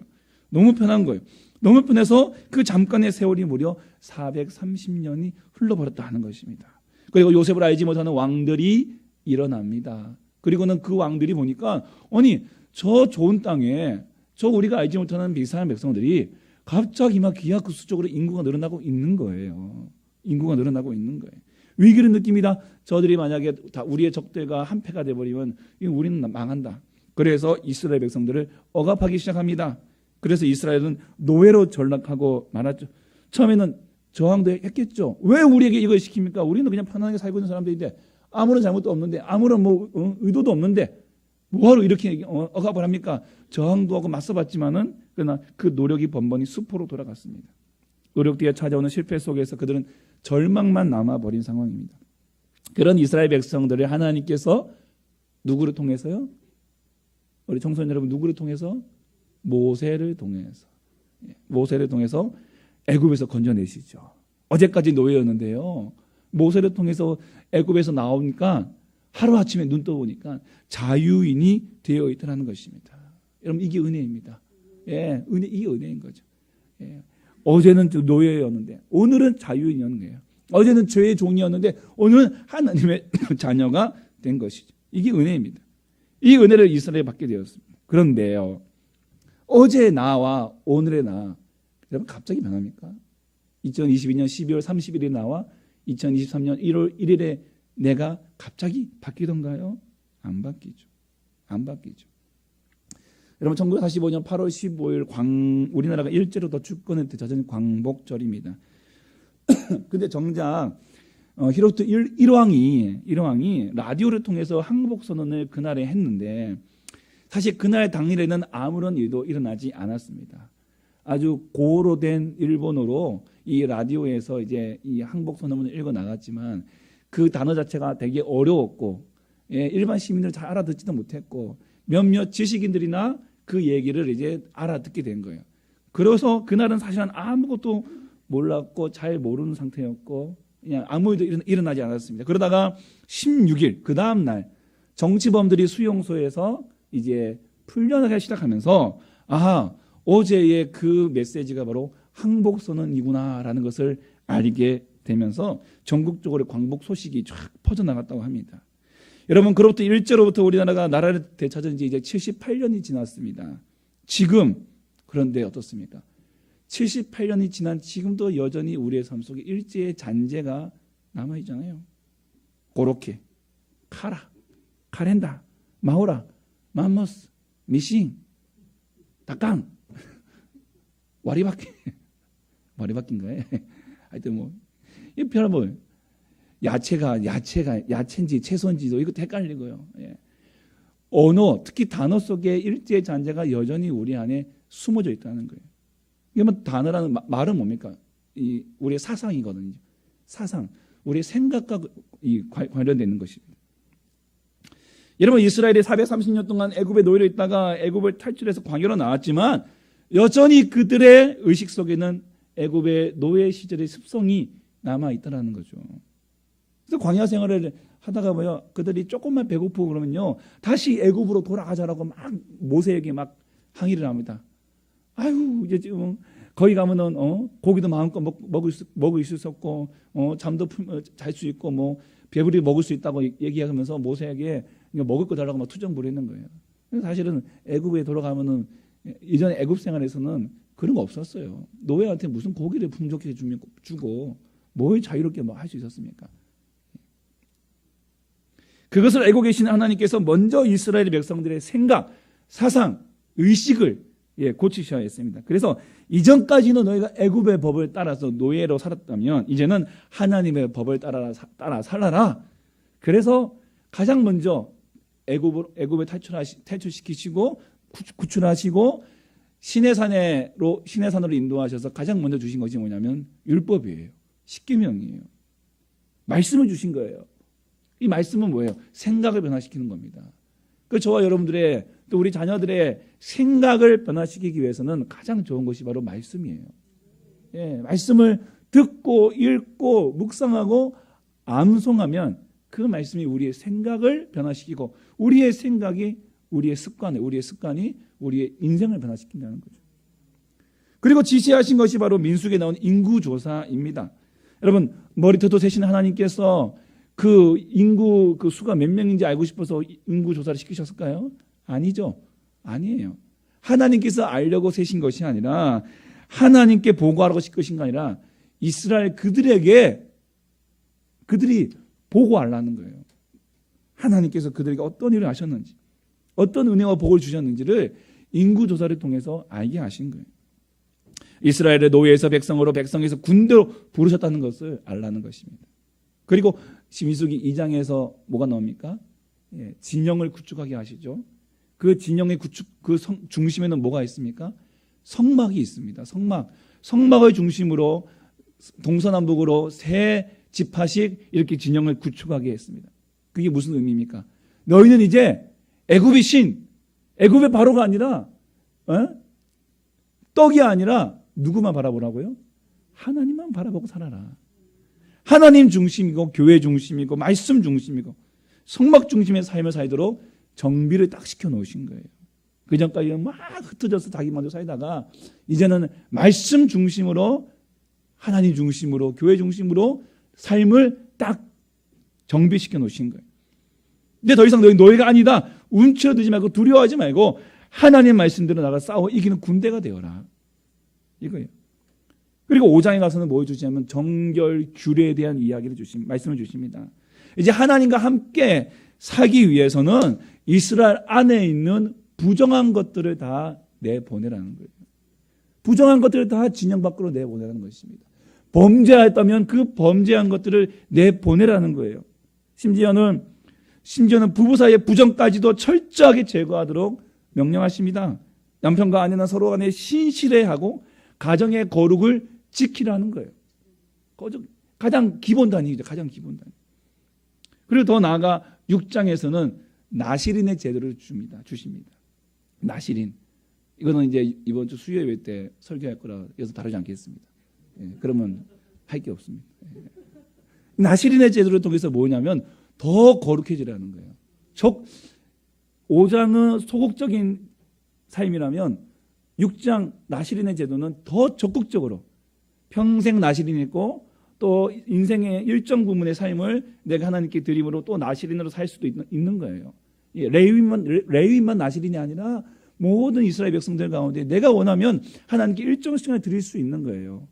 Speaker 2: 너무 편한 거예요. 너무 편해서 그 잠깐의 세월이 무려 430년이 흘러버렸다 하는 것입니다. 그리고 요셉을 알지 못하는 왕들이 일어납니다. 그리고는 그 왕들이 보니까, 아니, 저 좋은 땅에 저 우리가 알지 못하는 비슷한 백성들이 갑자기 막 기하급수적으로 인구가 늘어나고 있는 거예요. 인구가 늘어나고 있는 거예요. 위기를 느낍니다. 저들이 만약에 다 우리의 적대가 한패가 돼버리면 우리는 망한다. 그래서 이스라엘 백성들을 억압하기 시작합니다. 그래서 이스라엘은 노예로 전락하고 말았죠. 처음에는 저항도 했겠죠. 왜 우리에게 이걸 시킵니까? 우리는 그냥 편안하게 살고 있는 사람들인데, 아무런 잘못도 없는데, 아무런 의도도 없는데 뭐하러 이렇게 억압을 합니까? 저항도 하고 맞서봤지만은, 그러나 그 노력이 번번이 수포로 돌아갔습니다. 노력 뒤에 찾아오는 실패 속에서 그들은 절망만 남아버린 상황입니다. 그런 이스라엘 백성들을 하나님께서 누구를 통해서요? 우리 청소년 여러분, 누구를 통해서? 모세를 통해서 애굽에서 건져내시죠. 어제까지 노예였는데요, 모세를 통해서 애굽에서 나오니까 하루아침에 눈 떠보니까 자유인이 되어 있다는 것입니다. 여러분, 이게 은혜입니다. 이게 은혜인 거죠. 어제는 노예였는데 오늘은 자유인이었는 거예요. 어제는 죄의 종이었는데 오늘은 하나님의 자녀가 된 것이죠. 이게 은혜입니다. 이 은혜를 이스라엘에 받게 되었습니다. 그런데요, 어제 나와 오늘의 나, 여러분 갑자기 변합니까? 2022년 12월 30일에 나와 2023년 1월 1일에 내가 갑자기 바뀌던가요? 안 바뀌죠. 여러분, 1945년 8월 15일 우리나라가 일제로 더 주권을 되찾은 광복절입니다. 근데 정작 히로토 1왕이 라디오를 통해서 항복선언을 그날에 했는데, 사실 그날 당일에는 아무런 일도 일어나지 않았습니다. 아주 고어로 된 일본어로 이 라디오에서 이제 이 항복선언을 읽어 나갔지만 그 단어 자체가 되게 어려웠고, 일반 시민들은 잘 알아듣지도 못했고, 몇몇 지식인들이나 그 얘기를 이제 알아듣게 된 거예요. 그래서 그날은 사실은 아무것도 몰랐고 잘 모르는 상태였고 그냥 아무 일도 일어나지 않았습니다. 그러다가 16일 그 다음 날 정치범들이 수용소에서 이제 풀려나기 시작하면서, 아하, 어제의 그 메시지가 바로 항복선언이구나라는 것을 알게 되면서 전국적으로 광복 소식이 쫙 퍼져나갔다고 합니다. 여러분, 그로부터 일제로부터 우리나라가 나라를 되찾은 지 이제 78년이 지났습니다. 지금 그런데 어떻습니까? 78년이 지난 지금도 여전히 우리의 삶 속에 일제의 잔재가 남아있잖아요. 고로케, 카라, 카렌다, 마호라, 맘모스, 미싱, 닭강, 와리바퀴인가요? 하여튼 뭐, 이 별뭐 야채인지 채소인지도 이것도 헷갈리고요. 예. 언어, 특히 단어 속에 일제의 잔재가 여전히 우리 안에 숨어져 있다는 거예요. 이게 뭐 단어라는 말은 뭡니까? 우리의 사상이거든요. 사상, 우리의 생각과 관련되어 있는 것입니다. 여러분, 이스라엘이 430년 동안 애굽의 노예로 있다가 애굽을 탈출해서 광야로 나왔지만 여전히 그들의 의식 속에는 애굽의 노예 시절의 습성이 남아 있다는 거죠. 그래서 광야 생활을 하다가 뭐요, 그들이 조금만 배고프고 그러면요, 다시 애굽으로 돌아가자라고 막 모세에게 막 항의를 합니다. 아유, 이제 지금 거기 가면은 고기도 마음껏 먹을 수 있었고, 잠도 잘 수 있고, 뭐 배부리 먹을 수 있다고 얘기하면서 모세에게 먹을 거 달라고 막 투정 부리는 거예요. 사실은 애굽에 돌아가면은 이전 애굽 생활에서는 그런 거 없었어요. 노예한테 무슨 고기를 풍족히 주고 뭘 자유롭게 뭐 할 수 있었습니까? 그것을 알고 계신 하나님께서 먼저 이스라엘 백성들의 생각, 사상, 의식을 고치셔야 했습니다. 그래서 이전까지는 너희가 애굽의 법을 따라서 노예로 살았다면 이제는 하나님의 법을 따라 살아라. 그래서 가장 먼저 애굽을 탈출시키시고 구출하시고 시내산으로 인도하셔서 가장 먼저 주신 것이 뭐냐면 율법이에요. 십계명이에요. 말씀을 주신 거예요. 이 말씀은 뭐예요? 생각을 변화시키는 겁니다. 그 저와 여러분들의 또 우리 자녀들의 생각을 변화시키기 위해서는 가장 좋은 것이 바로 말씀이에요. 예, 말씀을 듣고 읽고 묵상하고 암송하면 그 말씀이 우리의 생각을 변화시키고 우리의 생각이 우리의 습관이 우리의 인생을 변화시킨다는 거죠. 그리고 지시하신 것이 바로 민수기에 나온 인구조사입니다. 여러분, 머리털도 세신 하나님께서 그 인구 그 수가 몇 명인지 알고 싶어서 인구조사를 시키셨을까요? 아니죠. 아니에요. 하나님께서 알려고 세신 것이 아니라 하나님께 보고하라고 시키신 게 아니라 이스라엘 그들이 보고하라는 거예요. 하나님께서 그들에게 어떤 일을 하셨는지, 어떤 은혜와 복을 주셨는지를 인구조사를 통해서 알게 하신 거예요. 이스라엘의 노예에서 백성으로, 백성에서 군대로 부르셨다는 것을 알라는 것입니다. 그리고 민수기 2장에서 뭐가 나옵니까? 예, 진영을 구축하게 하시죠. 그 진영의 중심에는 뭐가 있습니까? 성막이 있습니다. 성막을 중심으로 동서남북으로 세 지파씩 이렇게 진영을 구축하게 했습니다. 그게 무슨 의미입니까? 너희는 이제 애굽의 신, 애굽의 바로가 아니라 떡이 아니라 누구만 바라보라고요? 하나님만 바라보고 살아라. 하나님 중심이고 교회 중심이고 말씀 중심이고 성막 중심의 삶을 살도록 정비를 딱 시켜놓으신 거예요. 그전까지는 막 흩어져서 자기 먼저 살다가 이제는 말씀 중심으로 하나님 중심으로 교회 중심으로 삶을 딱 정비시켜 놓으신 거예요. 이제 더 이상 너희 노예가 아니다. 움츠러들지 말고 두려워하지 말고 하나님 말씀대로 나가 싸워 이기는 군대가 되어라. 이거예요. 그리고 5장에 가서는 뭘 주시냐면 정결 규례에 대한 이야기를 말씀을 주십니다. 이제 하나님과 함께 살기 위해서는 이스라엘 안에 있는 부정한 것들을 다 내보내라는 거예요. 부정한 것들을 다 진영 밖으로 내보내라는 것입니다. 범죄하였다면 그 범죄한 것들을 내보내라는 거예요. 심지어는 부부 사이의 부정까지도 철저하게 제거하도록 명령하십니다. 남편과 아내는 서로 간에 신실해하고 가정의 거룩을 지키라는 거예요. 가장 기본 단위죠. 가장 기본 단위. 그리고 더 나아가 6장에서는 나시린의 제도를 주십니다. 나시린. 이거는 이제 이번 주 수요일 때 설교할 거라 여기서 다루지 않겠습니다. 예, 그러면 할 게 없습니다. 예. 나시린의 제도를 통해서 뭐냐면 더 거룩해지라는 거예요. 5장은 소극적인 삶이라면 6장 나시린의 제도는 더 적극적으로 평생 나시린이 있고 또 인생의 일정 부분의 삶을 내가 하나님께 드림으로 또 나시린으로 살 수도 있는 거예요. 레위인만 나시린이 아니라 모든 이스라엘 백성들 가운데 내가 원하면 하나님께 일정 시간을 드릴 수 있는 거예요.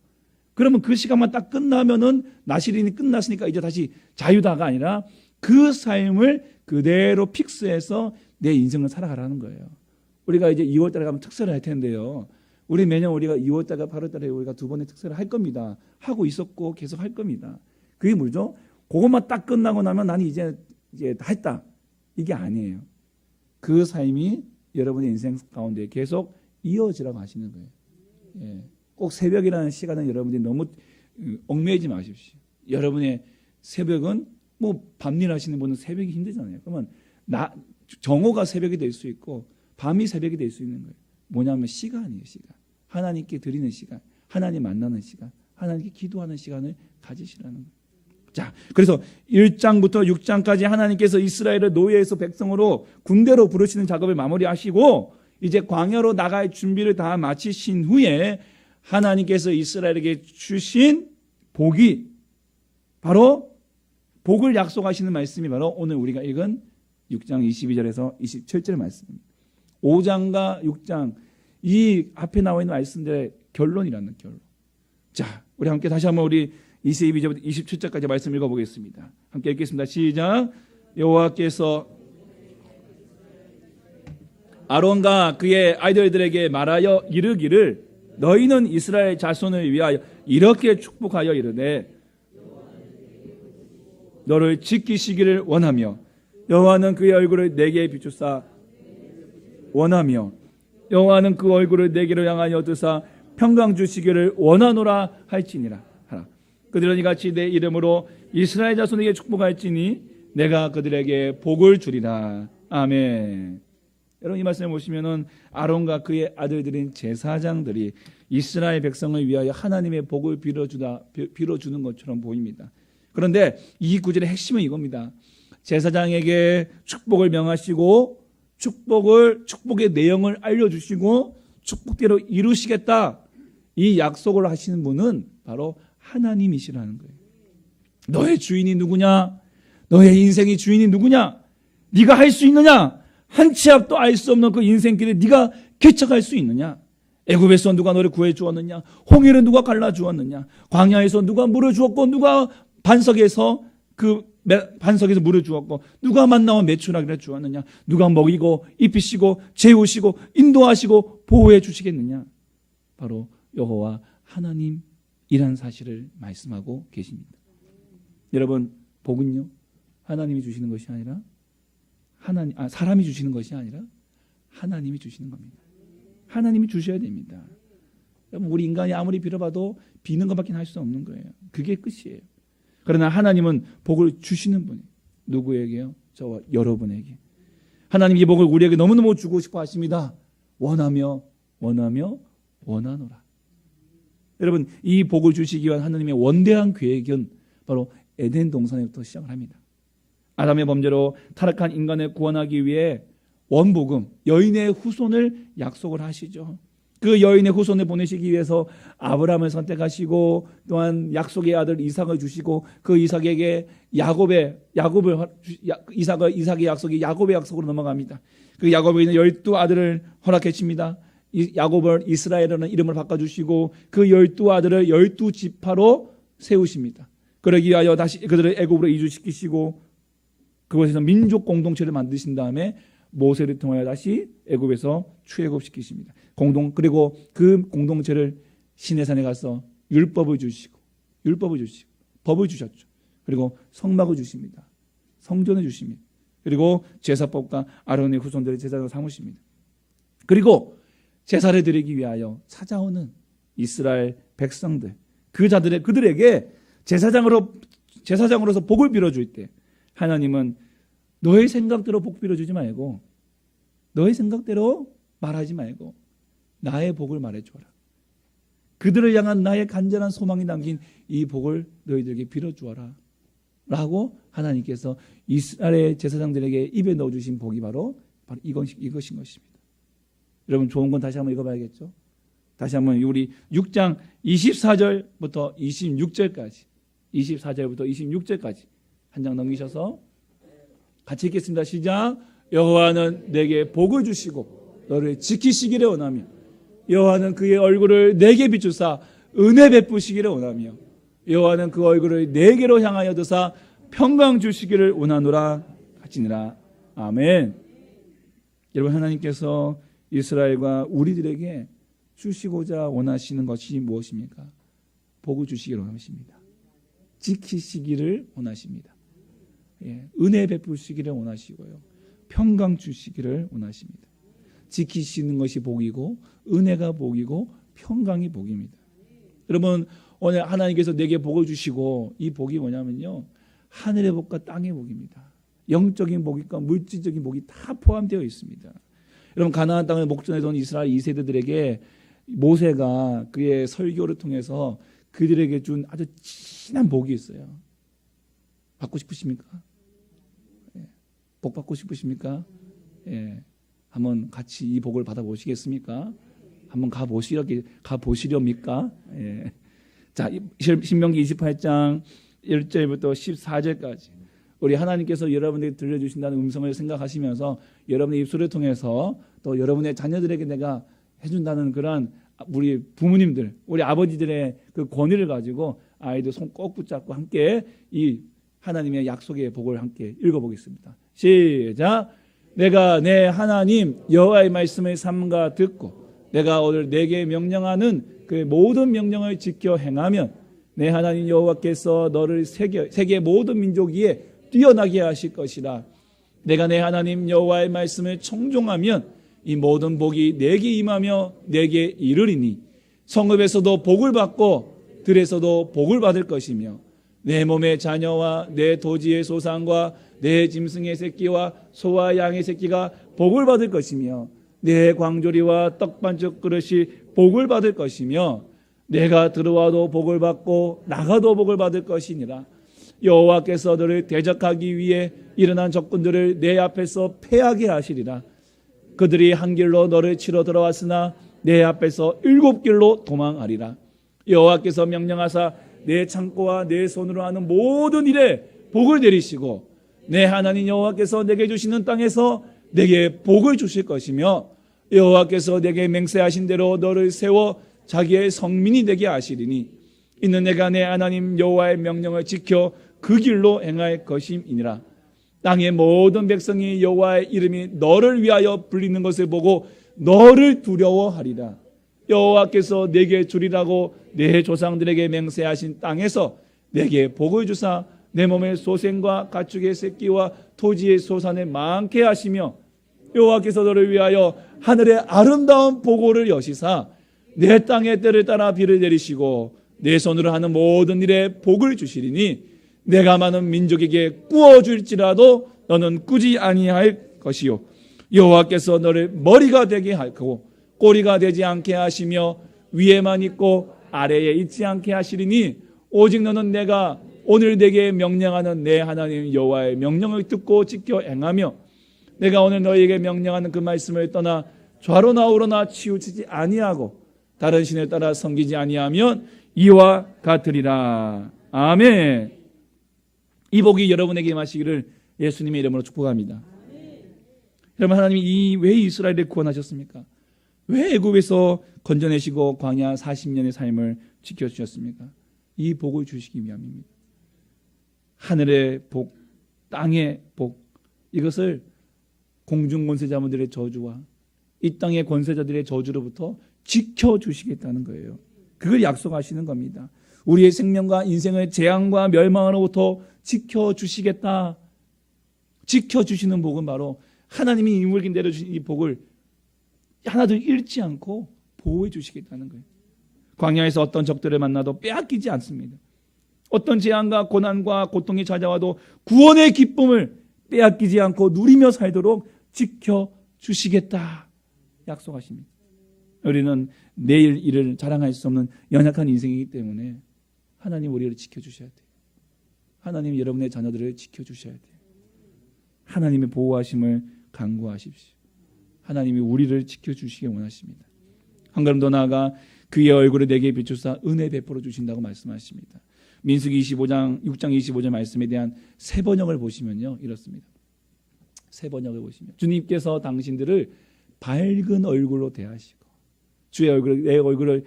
Speaker 2: 그러면 그 시간만 딱 끝나면은 나시린이 끝났으니까 이제 다시 자유다가 아니라 그 삶을 그대로 픽스해서 내 인생을 살아가라는 거예요. 우리가 이제 2월 달에 가면 특세를 할 텐데요. 우리 매년 우리가 2월 달과 8월 달에 우리가 두 번의 특세를 할 겁니다. 하고 있었고 계속 할 겁니다. 그게 뭐죠? 그것만 딱 끝나고 나면 나는 이제 다 했다. 이게 아니에요. 그 삶이 여러분의 인생 가운데 계속 이어지라고 하시는 거예요. 예. 꼭 새벽이라는 시간은 여러분들이 너무 얽매이지 마십시오. 여러분의 새벽은 뭐 밤일 하시는 분은 새벽이 힘들잖아요. 그러면 정오가 새벽이 될 수 있고 밤이 새벽이 될 수 있는 거예요. 뭐냐면 시간이에요. 시간. 하나님께 드리는 시간, 하나님 만나는 시간, 하나님께 기도하는 시간을 가지시라는 거예요. 자, 그래서 1장부터 6장까지 하나님께서 이스라엘을 노예에서 백성으로 군대로 부르시는 작업을 마무리하시고 이제 광야로 나갈 준비를 다 마치신 후에 하나님께서 이스라엘에게 주신 복이 바로 복을 약속하시는 말씀이 바로 오늘 우리가 읽은 6장 22절에서 27절 말씀입니다. 5장과 6장 이 앞에 나와 있는 말씀들의 결론이라는 결론. 자, 우리 함께 다시 한번 우리 22절부터 27절까지 말씀 읽어보겠습니다. 함께 읽겠습니다. 시작. 여호와께서 아론과 그의 아들들에게 말하여 이르기를 너희는 이스라엘 자손을 위하여 이렇게 축복하여 이르되 너를 지키시기를 원하며 여호와는 그의 얼굴을 내게 비추사 원하며 여호와는 그 얼굴을 내게로 향하여 드사 평강 주시기를 원하노라 할지니라 하라. 그들은 이같이 내 이름으로 이스라엘 자손에게 축복할지니 내가 그들에게 복을 주리라. 아멘. 여러분 이 말씀을 보시면은 아론과 그의 아들들인 제사장들이 이스라엘 백성을 위하여 하나님의 복을 빌어주는 것처럼 보입니다. 그런데 이 구절의 핵심은 이겁니다. 제사장에게 축복을 명하시고 축복의 내용을 알려주시고 축복대로 이루시겠다. 이 약속을 하시는 분은 바로 하나님이시라는 거예요. 너의 주인이 누구냐? 너의 인생의 주인이 누구냐? 네가 할 수 있느냐? 한 치 앞도 알 수 없는 그 인생길에 네가 개척할 수 있느냐? 애굽에서 누가 너를 구해 주었느냐? 홍해를 누가 갈라 주었느냐? 광야에서 누가 물을 주었고 누가 반석에서 물을 주었고 누가 만나와 매출하기를 주었느냐? 누가 먹이고 입히시고 재우시고 인도하시고 보호해 주시겠느냐? 바로 여호와 하나님이란 사실을 말씀하고 계십니다. 여러분 복은요 하나님이 주시는 것이 아니라 사람이 주시는 것이 아니라 하나님이 주시는 겁니다. 하나님이 주셔야 됩니다. 여러분 우리 인간이 아무리 빌어봐도 비는 것밖에 할 수 없는 거예요. 그게 끝이에요. 그러나 하나님은 복을 주시는 분이에요. 누구에게요? 저와 여러분에게. 하나님 이 복을 우리에게 너무너무 주고 싶어 하십니다. 원하며 원하노라. 여러분 이 복을 주시기 위한 하나님의 원대한 계획은 바로 에덴 동산에부터 시작을 합니다. 아담의 범죄로 타락한 인간을 구원하기 위해 원복음 여인의 후손을 약속을 하시죠. 그 여인의 후손을 보내시기 위해서 아브라함을 선택하시고 또한 약속의 아들 이삭을 주시고 그 이삭에게 이삭의 약속이 야곱의 약속으로 넘어갑니다. 그 야곱에 있는 12아들을 허락해 줍니다. 야곱을 이스라엘이라는 이름을 바꿔주시고 그 12아들을 12지파로 세우십니다. 그러기 위하여 다시 그들을 애굽으로 이주시키시고 그곳에서 민족 공동체를 만드신 다음에 모세를 통하여 다시 애굽에서 출애굽시키십니다. 그리고 그 공동체를 시내산에 가서 율법을 주시고 법을 주셨죠. 그리고 성막을 주십니다. 성전을 주십니다. 그리고 제사법과 아론의 후손들의 제사장을 삼으십니다. 그리고 제사를 드리기 위하여 찾아오는 이스라엘 백성들 그들에게 제사장으로서 복을 빌어줄 때 하나님은 너의 생각대로 복 빌어주지 말고 너의 생각대로 말하지 말고 나의 복을 말해줘라. 그들을 향한 나의 간절한 소망이 담긴 이 복을 너희들에게 빌어주어라 라고 하나님께서 이스라엘 제사장들에게 입에 넣어주신 복이 바로 이것인 것입니다. 여러분 좋은 건 다시 한번 읽어봐야겠죠. 다시 한번 우리 6장 24절부터 26절까지 24절부터 26절까지 한 장 넘기셔서 같이 읽겠습니다. 시작. 여호와는 내게 복을 주시고 너를 지키시기를 원하며 여호와는 그의 얼굴을 내게 비추사 은혜 베푸시기를 원하며 여호와는 그 얼굴을 내게로 향하여 드사 평강 주시기를 원하노라 하시니라. 아멘. 여러분, 하나님께서 이스라엘과 우리들에게 주시고자 원하시는 것이 무엇입니까? 복을 주시기를 원하십니다. 지키시기를 원하십니다. 은혜 베푸시기를 원하시고요, 평강 주시기를 원하십니다. 지키시는 것이 복이고 은혜가 복이고 평강이 복입니다. 여러분, 오늘 하나님께서 내게 복을 주시고, 이 복이 뭐냐면요, 하늘의 복과 땅의 복입니다. 영적인 복과 물질적인 복이 다 포함되어 있습니다. 여러분, 가나안 땅을 목전에서 온 이스라엘 2세대들에게 모세가 그의 설교를 통해서 그들에게 준 아주 진한 복이 있어요. 받고 싶으십니까? 복 받고 싶으십니까? 한번 같이 이 복을 받아보시겠습니까? 한번 가보시렵니까? 자, 신명기 28장 1절부터 14절까지 우리 하나님께서 여러분에게 들려주신다는 음성을 생각하시면서 여러분의 입술을 통해서 또 여러분의 자녀들에게 내가 해준다는 그런 우리 부모님들, 우리 아버지들의 그 권위를 가지고 아이들 손 꼭 붙잡고 함께 이 하나님의 약속의 복을 함께 읽어보겠습니다. 시작. 내가 내 하나님 여호와의 말씀을 삼가 듣고 내가 오늘 내게 명령하는 그 모든 명령을 지켜 행하면 내 하나님 여호와께서 너를 세계 모든 민족 위에 뛰어나게 하실 것이라. 내가 내 하나님 여호와의 말씀을 청종하면 이 모든 복이 내게 임하며 내게 이르리니 성읍에서도 복을 받고 들에서도 복을 받을 것이며 내 몸의 자녀와 내 도지의 소산과 내 짐승의 새끼와 소와 양의 새끼가 복을 받을 것이며 내 광조리와 떡반죽 그릇이 복을 받을 것이며 내가 들어와도 복을 받고 나가도 복을 받을 것이니라. 여호와께서 너를 대적하기 위해 일어난 적군들을 내 앞에서 패하게 하시리라. 그들이 한 길로 너를 치러 들어왔으나 내 앞에서 7길로 도망하리라. 여호와께서 명령하사 내 창고와 내 손으로 하는 모든 일에 복을 내리시고 내 하나님 여호와께서 내게 주시는 땅에서 내게 복을 주실 것이며 여호와께서 내게 맹세하신 대로 너를 세워 자기의 성민이 되게 하시리니 이는 내가 내 하나님 여호와의 명령을 지켜 그 길로 행할 것임이니라. 땅의 모든 백성이 여호와의 이름이 너를 위하여 불리는 것을 보고 너를 두려워하리라. 여호와께서 내게 주리라고 내 조상들에게 맹세하신 땅에서 내게 복을 주사 내 몸의 소생과 가축의 새끼와 토지의 소산을 많게 하시며 여호와께서 너를 위하여 하늘의 아름다운 보고를 여시사 내 땅의 때를 따라 비를 내리시고 내 손으로 하는 모든 일에 복을 주시리니 내가 많은 민족에게 꾸어줄지라도 너는 꾸지 아니할 것이요 여호와께서 너를 머리가 되게 하고 꼬리가 되지 않게 하시며 위에만 있고 아래에 있지 않게 하시리니 오직 너는 내가 오늘 내게 명령하는 내 하나님 여호와의 명령을 듣고 지켜 행하며 내가 오늘 너희에게 명령하는 그 말씀을 떠나 좌로나 우로나 치우치지 아니하고 다른 신을 따라 섬기지 아니하면 이와 같으리라. 아멘. 이 복이 여러분에게 임하시기를 예수님의 이름으로 축복합니다. 여러분, 하나님이 왜 이스라엘을 구원하셨습니까? 왜 애굽에서 건져내시고 광야 40년의 삶을 지켜주셨습니까? 이 복을 주시기 위함입니다. 하늘의 복, 땅의 복, 이것을 공중 권세자분들의 저주와 이 땅의 권세자들의 저주로부터 지켜주시겠다는 거예요. 그걸 약속하시는 겁니다. 우리의 생명과 인생을 재앙과 멸망으로부터 지켜주시겠다. 지켜주시는 복은 바로 하나님이 인물긴 대로 주신 이 복을 하나도 잃지 않고 보호해 주시겠다는 거예요. 광야에서 어떤 적들을 만나도 빼앗기지 않습니다. 어떤 재앙과 고난과 고통이 찾아와도 구원의 기쁨을 빼앗기지 않고 누리며 살도록 지켜주시겠다 약속하십니다. 우리는 내일 일을 자랑할 수 없는 연약한 인생이기 때문에 하나님 우리를 지켜주셔야 돼요. 하나님 여러분의 자녀들을 지켜주셔야 돼요. 하나님의 보호하심을 간구하십시오. 하나님이 우리를 지켜주시기 원하십니다. 한 걸음 더 나아가 그의 얼굴을 내게 비추사 은혜 베풀어 주신다고 말씀하십니다. 민수기 6장 25절 말씀에 대한 세 번역을 보시면요, 이렇습니다. 세 번역을 보시면 주님께서 당신들을 밝은 얼굴로 대하시고 주의 얼굴, 내 얼굴을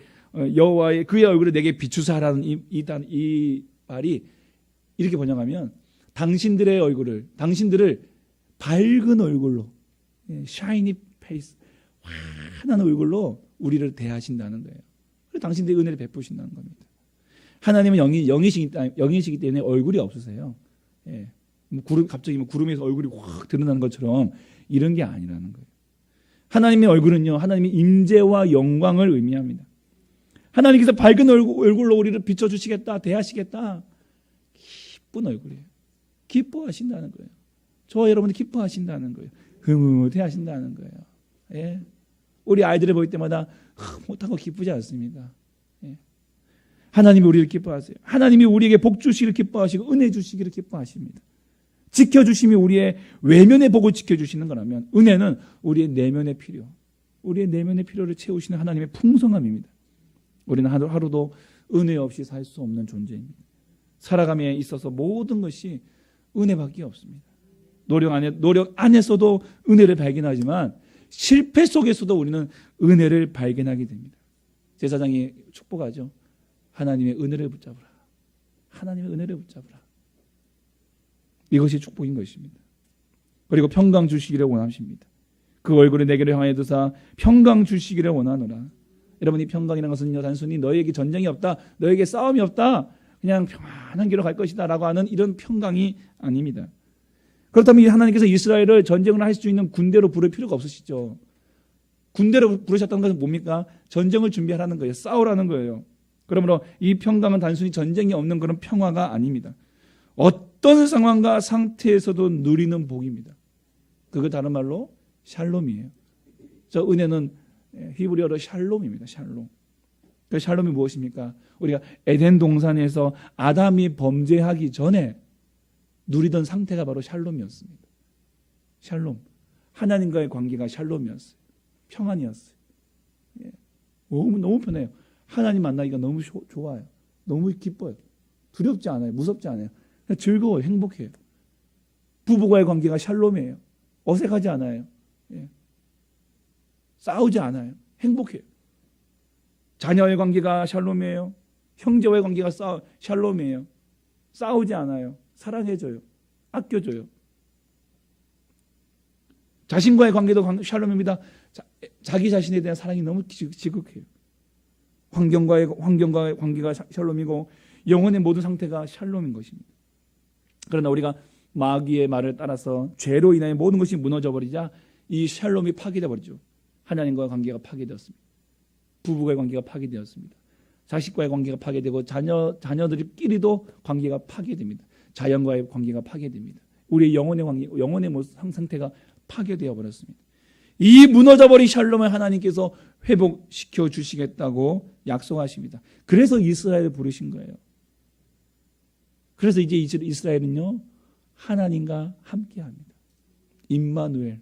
Speaker 2: 여호와의 그의 얼굴을 내게 비추사라는 이 말이 이렇게 번역하면 당신들을 밝은 얼굴로, 샤이니 페이스, 환한 얼굴로 우리를 대하신다는 거예요. 그래서 당신들의 은혜를 베푸신다는 겁니다. 하나님은 영이시기 때문에 얼굴이 없으세요. 예. 갑자기 구름에서 얼굴이 확 드러나는 것처럼 이런 게 아니라는 거예요. 하나님의 얼굴은요, 하나님의 임재와 영광을 의미합니다. 하나님께서 밝은 얼굴로 우리를 비춰주시겠다, 대하시겠다. 기쁜 얼굴이에요. 기뻐하신다는 거예요. 저와 여러분이 기뻐하신다는 거예요. 흐뭇해하신다는 거예요. 예. 우리 아이들을 볼 때마다 못하고 기쁘지 않습니다. 예. 하나님이 우리를 기뻐하세요. 하나님이 우리에게 복 주시기를 기뻐하시고 은혜 주시기를 기뻐하십니다. 지켜주심이 우리의 외면의 복을 지켜주시는 거라면 은혜는 우리의 내면의 필요, 우리의 내면의 필요를 채우시는 하나님의 풍성함입니다. 우리는 하루도 은혜 없이 살 수 없는 존재입니다. 살아감에 있어서 모든 것이 은혜밖에 없습니다. 노력 안에서도 은혜를 발견하지만 실패 속에서도 우리는 은혜를 발견하게 됩니다. 제사장이 축복하죠. 하나님의 은혜를 붙잡으라. 하나님의 은혜를 붙잡으라. 이것이 축복인 것입니다. 그리고 평강 주시기를 원하십니다. 그 얼굴을 내게를 향하여 두사 평강 주시기를 원하노라. 여러분, 이 평강이라는 것은요, 단순히 너에게 전쟁이 없다, 너에게 싸움이 없다, 그냥 평안한 길로 갈 것이다 라고 하는 이런 평강이 아닙니다. 그렇다면 하나님께서 이스라엘을 전쟁을 할 수 있는 군대로 부를 필요가 없으시죠. 군대로 부르셨다는 것은 뭡니까? 전쟁을 준비하라는 거예요. 싸우라는 거예요. 그러므로 이 평강은 단순히 전쟁이 없는 그런 평화가 아닙니다. 어떤 상황과 상태에서도 누리는 복입니다. 그거 다른 말로 샬롬이에요. 저 은혜는 히브리어로 샬롬입니다. 샬롬. 그 샬롬이 무엇입니까? 우리가 에덴 동산에서 아담이 범죄하기 전에 누리던 상태가 바로 샬롬이었습니다. 샬롬. 하나님과의 관계가 샬롬이었어요. 평안이었어요. 예. 너무 편해요. 하나님 만나기가 너무 좋아요. 너무 기뻐요. 두렵지 않아요. 무섭지 않아요. 즐거워요. 행복해요. 부부와의 관계가 샬롬이에요. 어색하지 않아요. 예. 싸우지 않아요. 행복해요. 자녀의 관계가 샬롬이에요. 형제와의 관계가 샬롬이에요. 싸우지 않아요. 사랑해줘요. 아껴줘요. 자신과의 관계도 샬롬입니다. 자기 자신에 대한 사랑이 너무 지극해요. 환경과의 관계가 샬롬이고 영혼의 모든 상태가 샬롬인 것입니다. 그러나 우리가 마귀의 말을 따라서 죄로 인하여 모든 것이 무너져 버리자 이 샬롬이 파괴되어 버리죠. 하나님과의 관계가 파괴되었습니다. 부부와의 관계가 파괴되었습니다. 자식과의 관계가 파괴되고 자녀들끼리도 관계가 파괴됩니다. 자연과의 관계가 파괴됩니다. 우리의 영혼의 관계, 영혼의 상태가 파괴되어 버렸습니다. 이 무너져버린 샬롬을 하나님께서 회복시켜 주시겠다고 약속하십니다. 그래서 이스라엘을 부르신 거예요. 그래서 이제 이스라엘은요, 하나님과 함께합니다. 임마누엘.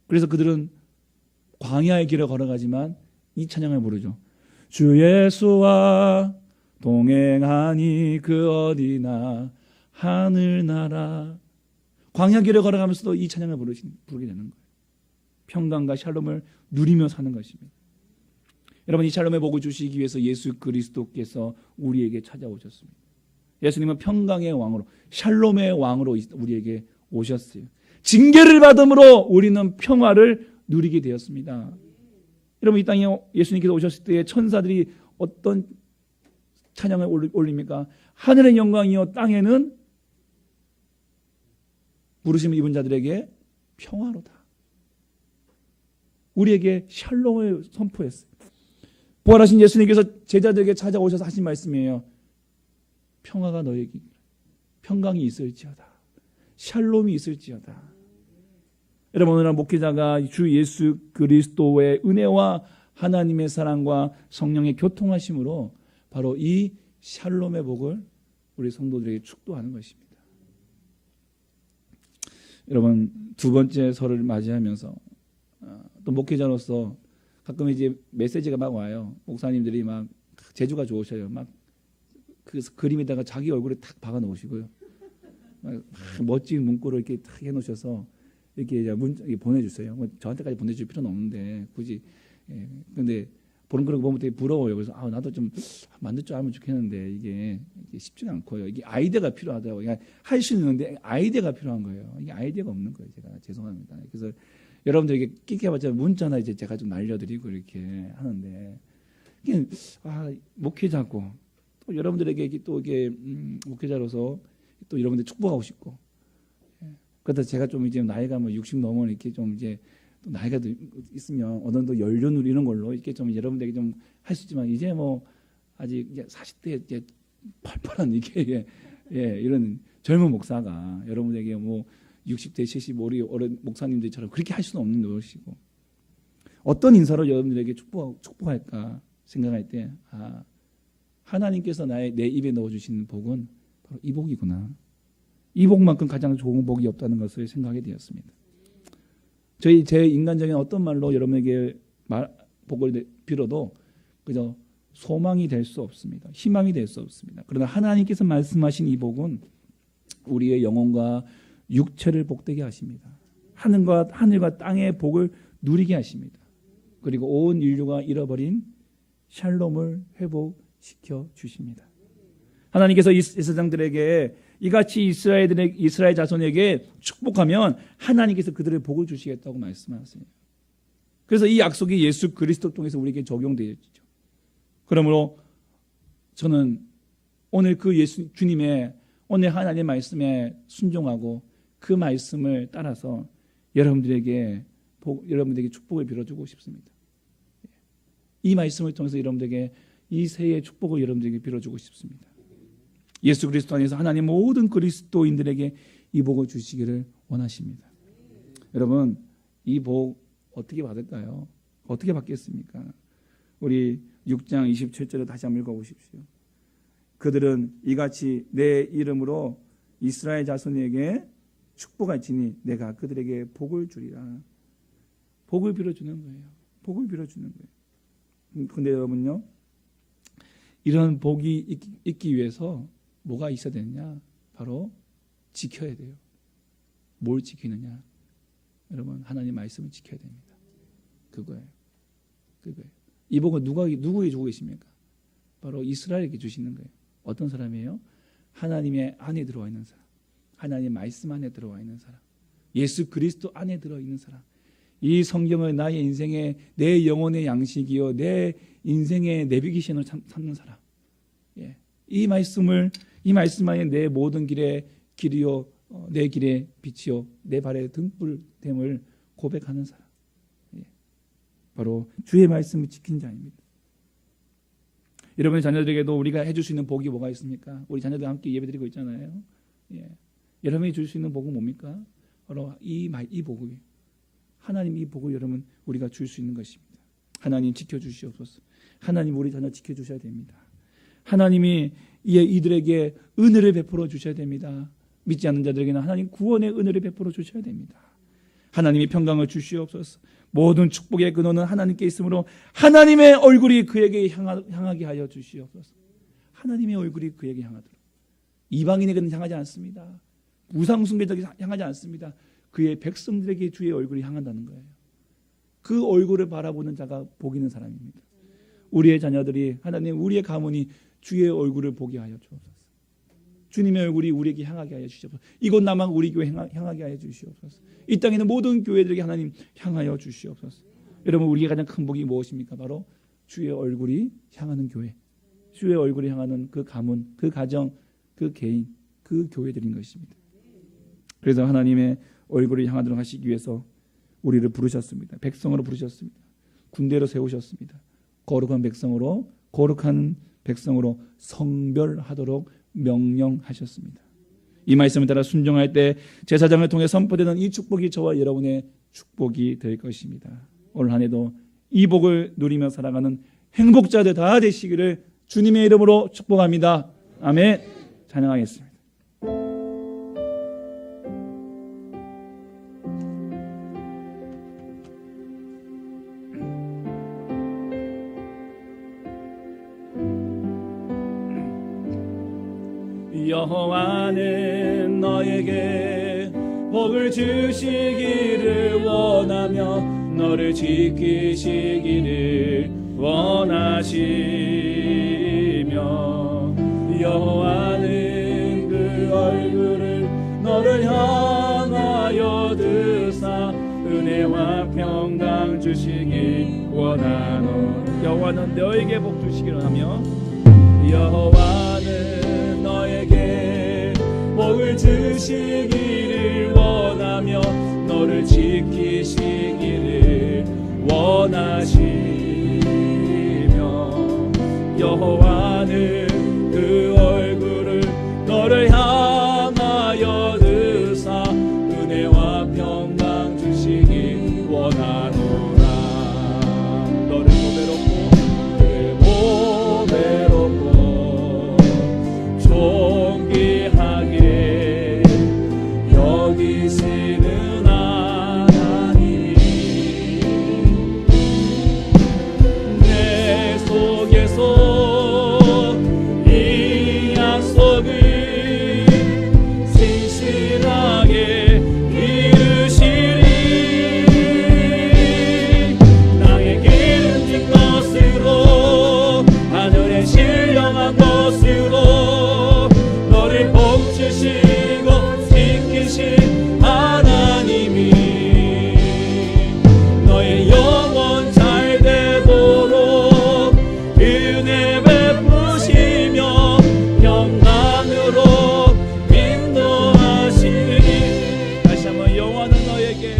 Speaker 2: 그래서 그들은 광야의 길을 걸어가지만 이 찬양을 부르죠. 주 예수와 동행하니 그 어디나 하늘나라. 광야 길을 걸어가면서도 이 찬양을 부르게 되는 거예요. 평강과 샬롬을 누리며 사는 것입니다. 여러분, 이 샬롬의 복을 주시기 위해서 예수 그리스도께서 우리에게 찾아오셨습니다. 예수님은 평강의 왕으로, 샬롬의 왕으로 우리에게 오셨어요. 징계를 받음으로 우리는 평화를 누리게 되었습니다. 여러분, 이 땅에 예수님께서 오셨을 때 천사들이 어떤 찬양을 올립니까? 하늘의 영광이요 땅에는 부르심을 입은 자들에게 평화로다. 우리에게 샬롬을 선포했어요. 부활하신 예수님께서 제자들에게 찾아오셔서 하신 말씀이에요. 평화가 너에게, 평강이 있을지어다. 샬롬이 있을지어다. 여러분, 오늘 목회자가 주 예수 그리스도의 은혜와 하나님의 사랑과 성령의 교통하심으로 바로 이 샬롬의 복을 우리 성도들에게 축도하는 것입니다. 여러분, 두 번째 설을 맞이하면서 또 목회자로서 가끔 이제 메시지가 막 와요. 목사님들이 막 재주가 좋으셔요. 막 그 그림에다가 자기 얼굴을 탁 박아 놓으시고요. 막 멋진 문구를 이렇게 탁 해놓으셔서 이렇게 이제 보내주세요. 뭐 저한테까지 보내줄 필요는 없는데 굳이. 근데 보는 걸 보면 되게 부러워요. 그래서 나도 좀 만들 줄 알면 좋겠는데 이게 쉽지가 않고요. 이게 아이디어가 필요하다고. 할 수 있는데 아이디어가 필요한 거예요. 이게 아이디어가 없는 거예요. 제가 죄송합니다. 그래서 여러분들 이게 끼켜봤자 문자나 이제 제가 좀 날려드리고 이렇게 하는데 이게 목회자고 또 여러분들에게 또 이게 목회자로서 또 여러분들 축복하고 싶고. 그러다 제가 좀 이제 나이가 뭐 60 넘어 이렇게 좀 이제 또 나이가 있으면 어느 정도 연륜 누리는 걸로 이렇게 좀 여러분들에게 좀 할 수 있지만 이제 뭐 아직 이제 40대 이제 펄펄한 이게 이런 젊은 목사가 여러분에게 뭐 60대 75리 어른 목사님들처럼 그렇게 할 수는 없는 것이고 어떤 인사로 여러분들에게 축복할까 생각할 때 하나님께서 내 입에 넣어주시는 복은 바로 이 복이구나. 이 복만큼 가장 좋은 복이 없다는 것을 생각하게 되었습니다. 제 인간적인 어떤 말로 여러분에게 복을 빌어도 그저 소망이 될 수 없습니다. 희망이 될 수 없습니다. 그러나 하나님께서 말씀하신 이 복은 우리의 영혼과 육체를 복되게 하십니다. 하늘과 땅의 복을 누리게 하십니다. 그리고 온 인류가 잃어버린 샬롬을 회복시켜 주십니다. 하나님께서 이 세상들에게 이같이 이스라엘 자손에게 축복하면 하나님께서 그들의 복을 주시겠다고 말씀하세요. 그래서 이 약속이 예수 그리스도 통해서 우리에게 적용되었죠. 그러므로 저는 오늘 그 주님의 오늘 하나님의 말씀에 순종하고 그 말씀을 따라서 여러분들에게 축복을 빌어주고 싶습니다. 이 말씀을 통해서 여러분들에게 이 새해의 축복을 여러분들에게 빌어주고 싶습니다. 예수 그리스도 안에서 하나님 모든 그리스도인들에게 이 복을 주시기를 원하십니다. 여러분 이 복 어떻게 받을까요? 어떻게 받겠습니까? 우리 6장 27절을 다시 한번 읽어보십시오. 그들은 이같이 내 이름으로 이스라엘 자손에게 축복할지니 내가 그들에게 복을 주리라. 복을 빌어주는 거예요. 복을 빌어주는 거예요. 그런데 여러분요, 이런 복이 있기 위해서 뭐가 있어야 되느냐? 바로 지켜야 돼요. 뭘 지키느냐? 여러분 하나님 말씀을 지켜야 됩니다. 그거예요. 이 복은 누구에게 주고 계십니까? 바로 이스라엘에게 주시는 거예요. 어떤 사람이에요? 하나님의 안에 들어와 있는 사람, 하나님 말씀 안에 들어와 있는 사람, 예수 그리스도 안에 들어있는 사람. 이 성경을 나의 인생의 내 영혼의 양식이요 내 인생의 내비게이션을 삼는 사람. 이 말씀 안에 내 모든 길의 길이요 내 길의 빛이요 내 발의 등불됨을 고백하는 사람. 바로 주의 말씀을 지킨 자입니다. 여러분의 자녀들에게도 우리가 해줄 수 있는 복이 뭐가 있습니까? 우리 자녀들 함께 예배드리고 있잖아요. 여러분이 줄 수 있는 복은 뭡니까? 바로 이 복이 하나님 이 복을 여러분 우리가 줄 수 있는 것입니다. 하나님 지켜주시옵소서. 하나님 우리 자녀 지켜주셔야 됩니다. 하나님이 이들에게 은혜를 베풀어 주셔야 됩니다. 믿지 않는 자들에게는 하나님 구원의 은혜를 베풀어 주셔야 됩니다. 하나님이 평강을 주시옵소서. 모든 축복의 근원은 하나님께 있으므로 하나님의 얼굴이 그에게 향하게 하여 주시옵소서. 하나님의 얼굴이 그에게 향하도록. 이방인에게는 향하지 않습니다. 우상숭배자에게 향하지 않습니다. 그의 백성들에게 주의 얼굴이 향한다는 거예요. 그 얼굴을 바라보는 자가 복 있는 사람입니다. 우리의 자녀들이 하나님 우리의 가문이 주의 얼굴을 보게 하여 주옵소서. 주님의 얼굴이 우리에게 향하게 하여 주시옵소서. 이곳 남한 우리 교회 향하게 하여 주시옵소서. 이 땅에 있는 모든 교회들에게 하나님 향하여 주시옵소서. 여러분 우리의 가장 큰 복이 무엇입니까? 바로 주의 얼굴이 향하는 교회, 주의 얼굴이 향하는 그 가문, 그 가정, 그 개인, 그 교회들인 것입니다. 그래서 하나님의 얼굴을 향하도록 하시기 위해서 우리를 부르셨습니다. 백성으로 부르셨습니다. 군대로 세우셨습니다. 거룩한 백성으로 성별하도록 명령하셨습니다. 이 말씀을 따라 순종할 때 제사장을 통해 선포되는 이 축복이 저와 여러분의 축복이 될 것입니다. 올 한 해도 이 복을 누리며 살아가는 행복자들 다 되시기를 주님의 이름으로 축복합니다. 아멘. 찬양하겠습니다. 여호와는 너에게 복을 주시기를 원하며 너를 지키시기를 원하시며 여호와는 그 얼굴을 너를 향하여 드사 은혜와 평강 주시기 원하노. 여호와는 너에게 복 주시기를 하며 여호와는 너에게 복을 주시기를 원하며 너를 지키시기를 원하시며 여호와는 그 얼굴을 너를 향하여 드사 은혜와 평강 주시기 원하노라. 너를 보배롭고 존귀하게 여기시는 하나님이 내 속에서 이 약속을 진실하게 이루시리. 나의 기름진 것으로 하늘에 신령한 것으로 너를 복주시고 지키신 하나님이 너의 영혼 잘 되도록 은혜 베푸시며 평강으로 인도하시니. 다시 한번 여호와는 너에게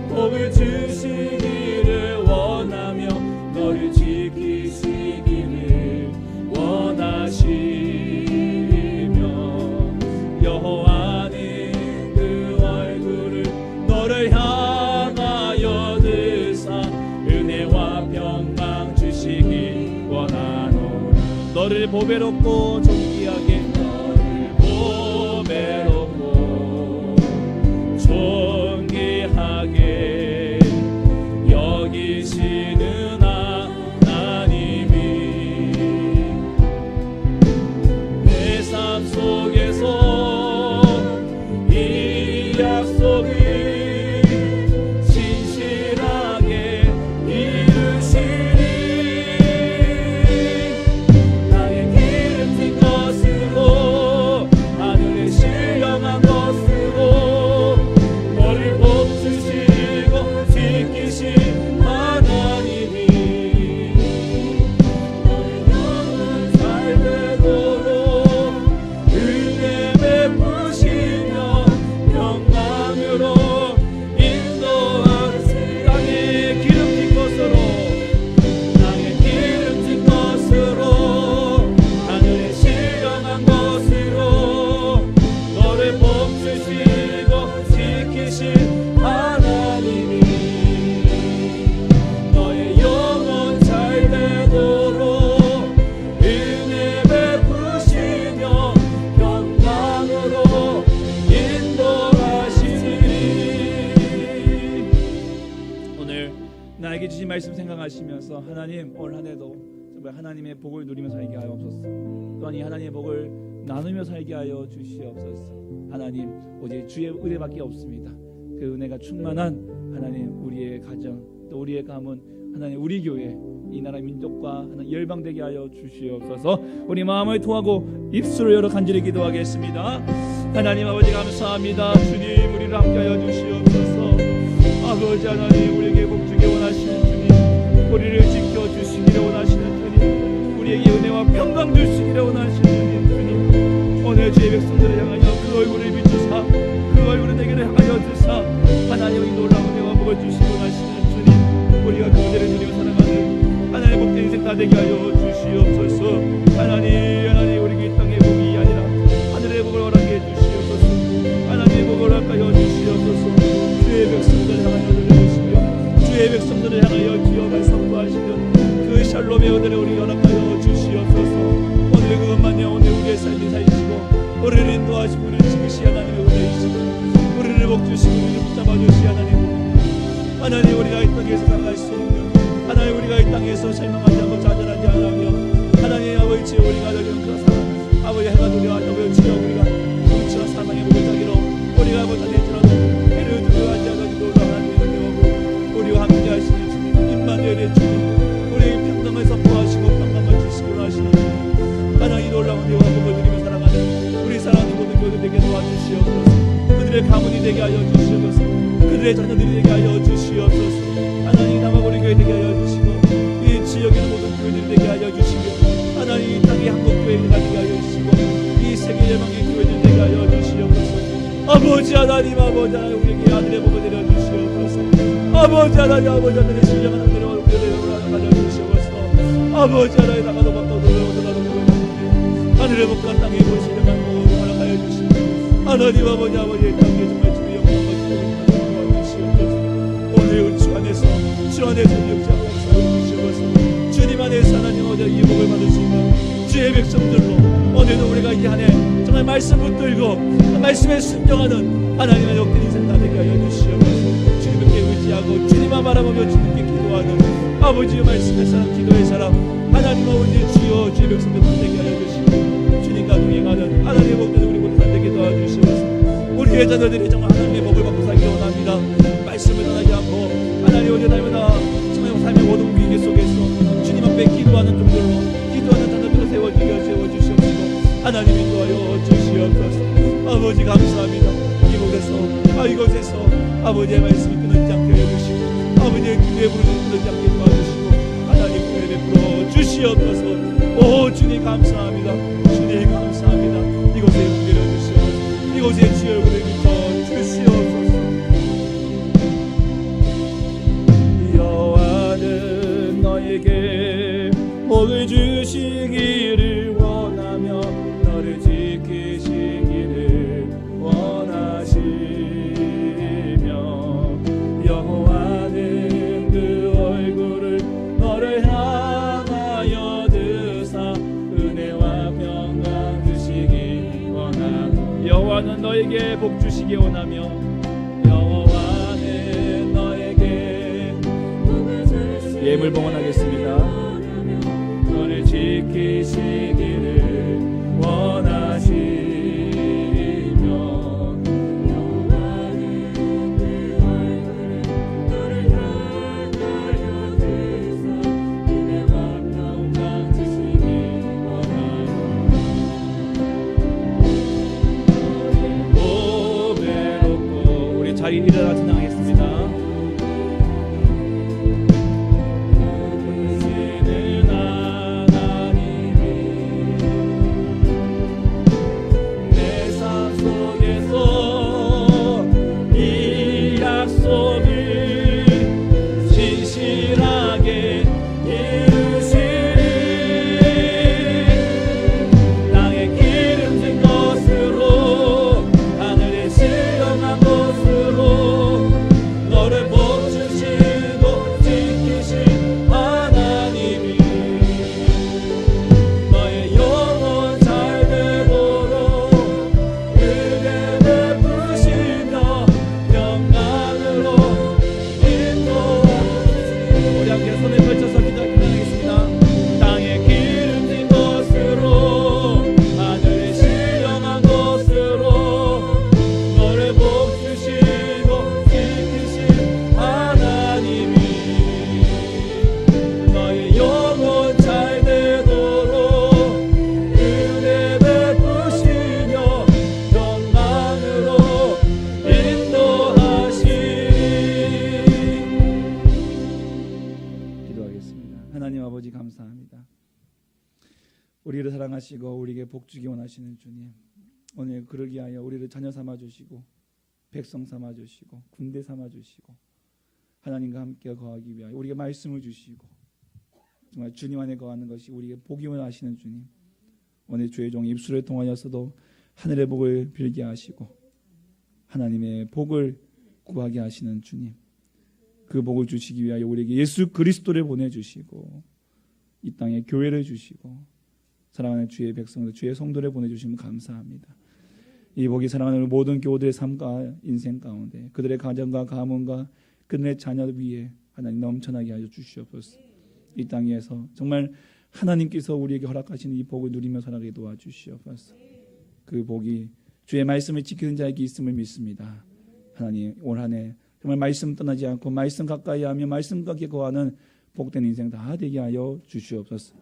Speaker 2: 복을 주시기를 원하며 너를 지키시기를 원하시며 여호와는 그 얼굴을 너를 향하여 드사 은혜와 평강 주시기 원하노라. 너를 보배롭고 존귀하게 보배롭고 존귀하게 여기시는 하나님이 내 삶 속에서 이 약속을 진실하게 이루시리. 나의 기름진 것으로 하늘에 신령한 것으로 너를 복주시고 지키신 하나님이 너의 영혼 잘 되도록 은혜 베푸시며 평강으로 인도하시니. 나의 기름진 것으로 하늘에 신령한 것으로 너를 복주시고 지키신 하나님이 너의 영혼 잘 되도록 은혜 베푸시며 평강으로 인도하시니. 오늘 나에게 주신 말씀 생각하시면서 하나님 올 한 해도 정말 하나님의 복을 누리며 살게 하여 없소서. 또한 이 하나님의 복을 나누며 살게 하여 주시옵소서. 하나님 오직 주의 은혜밖에 없습니다. 그 은혜가 충만한 하나님 우리의 가정 또 우리의 가문 하나님 우리 교회 이 나라 민족과 하나님 열방되게 하여 주시옵소서. 우리 마음을 통하고 입술을 열어 간절히 기도하겠습니다. 하나님 아버지 감사합니다. 주님 우리를 함께하여 주시옵소서. 아버지 하나님 우리에게 복주기 원하시는 주님 우리를 지켜주시기를 원하시는 주님 우리에게 은혜와 평강 주시기를 원하시는 주님 오늘 주의 백성들을 향하여 그 얼굴을 비추사 그 얼굴을 내게를 향하여 주사 하나님의 놀라운 은혜와 복을 주시기 원하시는 주님 우리가 그 은혜를 누리며 살아가는 하나님의 복된 인생 다 되게 하여 주시옵소서. 하나님 우리 이 땅의 복이 아니라 하늘의 복을 허락해 주시옵소서. 하나님의 복을 허락하여 주시옵소서. 주의 백성들을 향하여 들으시며 주의 백성들을 향하여 주여 선포하시는 그 샬롬의 은혜를 우리 허락하여 주시옵소서. 오늘 그것만요 오늘 우리의 삶이 살시고 우리를 인도하시고 우리를 지키시 하나님의 은혜이시고 우리를 복주시고 우리를 붙잡아 주시 하나님 우리가 이 땅에서 살아갈 수 있는 하나님 우리가 이 땅에서 절망하지 않고 좌절하지 않으며 하나님 주여 우리가 너희는 사랑 아버지 해가 우리가 너희 주여 우리가 눈치와 사랑의 목을 따기로 우리가 못하겠더라도 해를 두려워하지 않아도 놀라운 하나님 우리와 함께 하시는 주님 임마누엘의 주님 우리 평강을 선포하시고 평강을 주시기로 하시는 주님 하나님 놀라운 대화 복을 누리며 살아가는 우리 사랑하는 모든 교회들에게 도와주시옵소서 그들의 가문이 되게 하여 주시옵소서 그들의 자녀들이 되게 하여 주시옵소서 하나님 남아버린 교회 되게 하여 주시고 이 지역에 있는 모든 교회들이 되게 하여 주시고 하나님 이 땅의 한국교회가 되게 하여 주시고 이 세계 예방의 교회들 되게 하여 주시옵소서 아버지 하나님 아버지 하나님 우리에게 아들의 복을 내려주시옵소서 아버지 하나님 아버지 하나님의 신령한 하늘의 얼굴을 가져주시옵소서 아버지 하나님 나가도 밖도 돌아오도 하늘의 복과 땅의 복 신령한 복을 허락하여 주시고 하나님 아버지 아버지의 땅에 정말 주의 영광을 주시옵소서 오늘 주 안에서 역사하고 주시옵소서 주님 안에서 하나님 어제 이 복을 받을 수 있는 주의 백성들로 오늘도 우리가 이 한 해 정말 말씀 붙들고 말씀에 순종하는 하나님의 역된 인생 다 되게 하여 주시옵소서 주님께 의지하고 주님만 바라보며 주님께 기도하는 아버지의 말씀의 사람 기도의 사람 하나님 아버지 주여 주의 백성들 다 되게 하여 주시고 주님과 동행하는 하나님의 복된 우리 모두 다 되게 도와주시옵소서 우리의 자녀들이 정말 하나님의 복을 받고 살기 원합니다 말씀을 떠나지 않고 하나님 어제 날마다 정말 삶의 모든 위기 속에서 주님 앞에 기도하는 종들로 기도하는 자녀들로 세워주시옵소서 하나님 인도하여 주시옵소서 아버지 감사합니다 이곳에서 아버지의 말씀이 끊어지지 않게 해주시고 아버지의 기도의 부르짖음이 끊어지지 않게 도와주시고 하나님 은혜 베풀어 주시옵소서 오 주님 감사합니다 주님 감사합니다 이곳에 은혜를 주시옵소서 이곳에 주의 얼굴을 비춰 주시옵소서 여호와는 너에게 복을 주시기를 원하며 너를 지키시기를 원하시며 여호와는 그 얼굴을 너를 향하여 드사 은혜와 평강 주시기 원하며 여호와는 너에게 복 주시기 원하며 여호와는 너에게 예물 봉헌하겠습니다 너를 지키시기를 원하시며 여호와는 그 얼굴을 너를 향하여 드사 은혜와 평강 주시기 원하며 고배롭고 우리 자리 일어나 찬양하겠습니다. 우리를 사랑하시고 우리에게 복 주기 원하시는 주님, 오늘 그러기 하여 우리를 자녀 삼아 주시고 백성 삼아 주시고 군대 삼아 주시고 하나님과 함께 거하기 위하여 우리에게 말씀을 주시고 정말 주님 안에 거하는 것이 우리에게 복이 원하시는 주님, 오늘 주의 종 입술을 통하여서도 하늘의 복을 빌게 하시고 하나님의 복을 구하게 하시는 주님, 그 복을 주시기 위하여 우리에게 예수 그리스도를 보내주시고 이 땅에 교회를 주시고 사랑하는 주의 백성들, 주의 성도를 보내주시면 감사합니다. 이 복이 사랑하는 모든 교우들의 삶과 인생 가운데 그들의 가정과 가문과 그들의 자녀 위에 하나님 넘쳐나게 하여 주시옵소서. 이 땅에서 정말 하나님께서 우리에게 허락하시는 이 복을 누리며 살아가게 도와주시옵소서. 그 복이 주의 말씀을 지키는 자에게 있음을 믿습니다. 하나님 올 한 해 정말 말씀 떠나지 않고 말씀 가까이 하며 말씀 가까이 거하는 복된 인생 다 되게 하여 주시옵소서.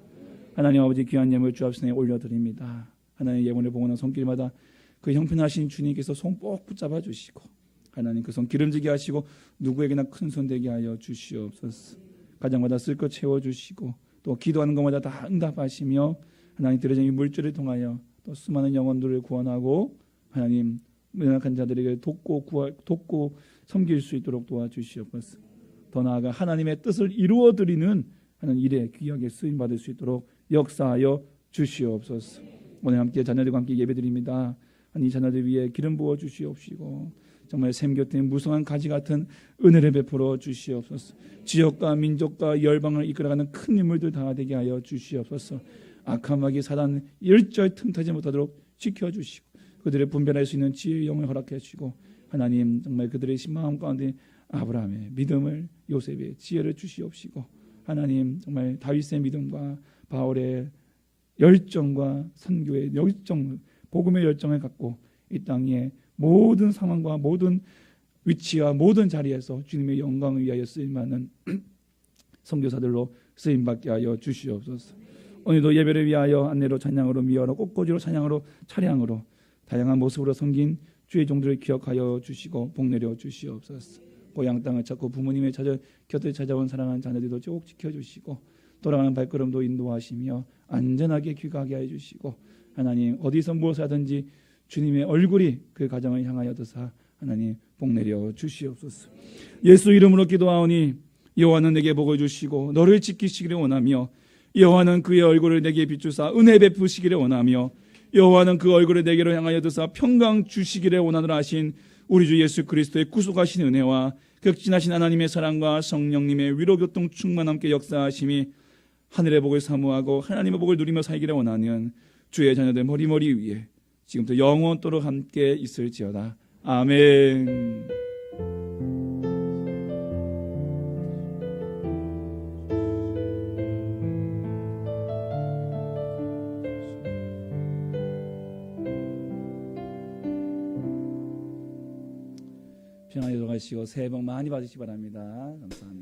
Speaker 2: 하나님 아버지 귀한 예물 주 앞에 올려드립니다. 하나님 예물을 봉헌하는 손길마다 그 형편하신 주님께서 손 꼭 붙잡아 주시고 하나님 그 손 기름지게 하시고 누구에게나 큰 손 되게 하여 주시옵소서. 가정마다 쓸 것 채워주시고 또 기도하는 것마다 다 응답하시며 하나님 드려진 이 물질을 통하여 또 수많은 영혼들을 구원하고 하나님 연약한 자들에게 돕고 섬길 수 있도록 도와주시옵소서. 더 나아가 하나님의 뜻을 이루어드리는 하는 일에 귀하게 쓰임받을 수 있도록 역사하여 주시옵소서. 오늘 함께 자녀들과 함께 예배드립니다. 이 자녀들 위해 기름 부어 주시옵시고 정말 샘 곁에 무성한 가지 같은 은혜를 베풀어 주시옵소서. 지역과 민족과 열방을 이끌어가는 큰 인물들 다 되게 하여 주시옵소서. 악한 마귀 사단 일절 틈타지 못하도록 지켜주시고 그들을 분별할 수 있는 지혜의 영을 허락해 주시고 하나님 정말 그들의 마음 가운데 아브라함의 믿음을 요셉의 지혜를 주시옵시고 하나님 정말 다윗의 믿음과 바울의 열정과 선교의 열정 복음의 열정을 갖고 이 땅의 모든 상황과 모든 위치와 모든 자리에서 주님의 영광을 위하여 쓰임받는 선교사들로 쓰임받게 하여 주시옵소서. 오늘도 예배를 위하여 안내로 찬양으로 미화로 꽃꽂이로 찬양으로 차량으로 다양한 모습으로 섬긴 주의 종들을 기억하여 주시고 복내려 주시옵소서. 고향 땅을 찾고 부모님의 곁을 찾아온 사랑하는 자녀들도 쭉 지켜주시고 돌아가는 발걸음도 인도하시며 안전하게 귀가하게 해주시고 하나님 어디서 무엇을 하든지 주님의 얼굴이 그 가정을 향하여 드사 하나님 복내려 주시옵소서. 예수 이름으로 기도하오니 여호와는 내게 복을 주시고 너를 지키시기를 원하며 여호와는 그의 얼굴을 내게 비추사 은혜 베푸시기를 원하며 여호와는 그 얼굴을 내게로 향하여 드사 평강 주시기를 원하노라 하신 우리 주 예수 그리스도의 구속하신 은혜와 극진하신 하나님의 사랑과 성령님의 위로교통 충만 함께 역사하심이 하늘의 복을 사모하고 하나님의 복을 누리며 살기를 원하는 주의 자녀들 머리머리 위에 지금부터 영원토록 함께 있을지어다. 아멘. 평안히 돌아가시고 새해 복 많이 받으시기 바랍니다. 감사합니다.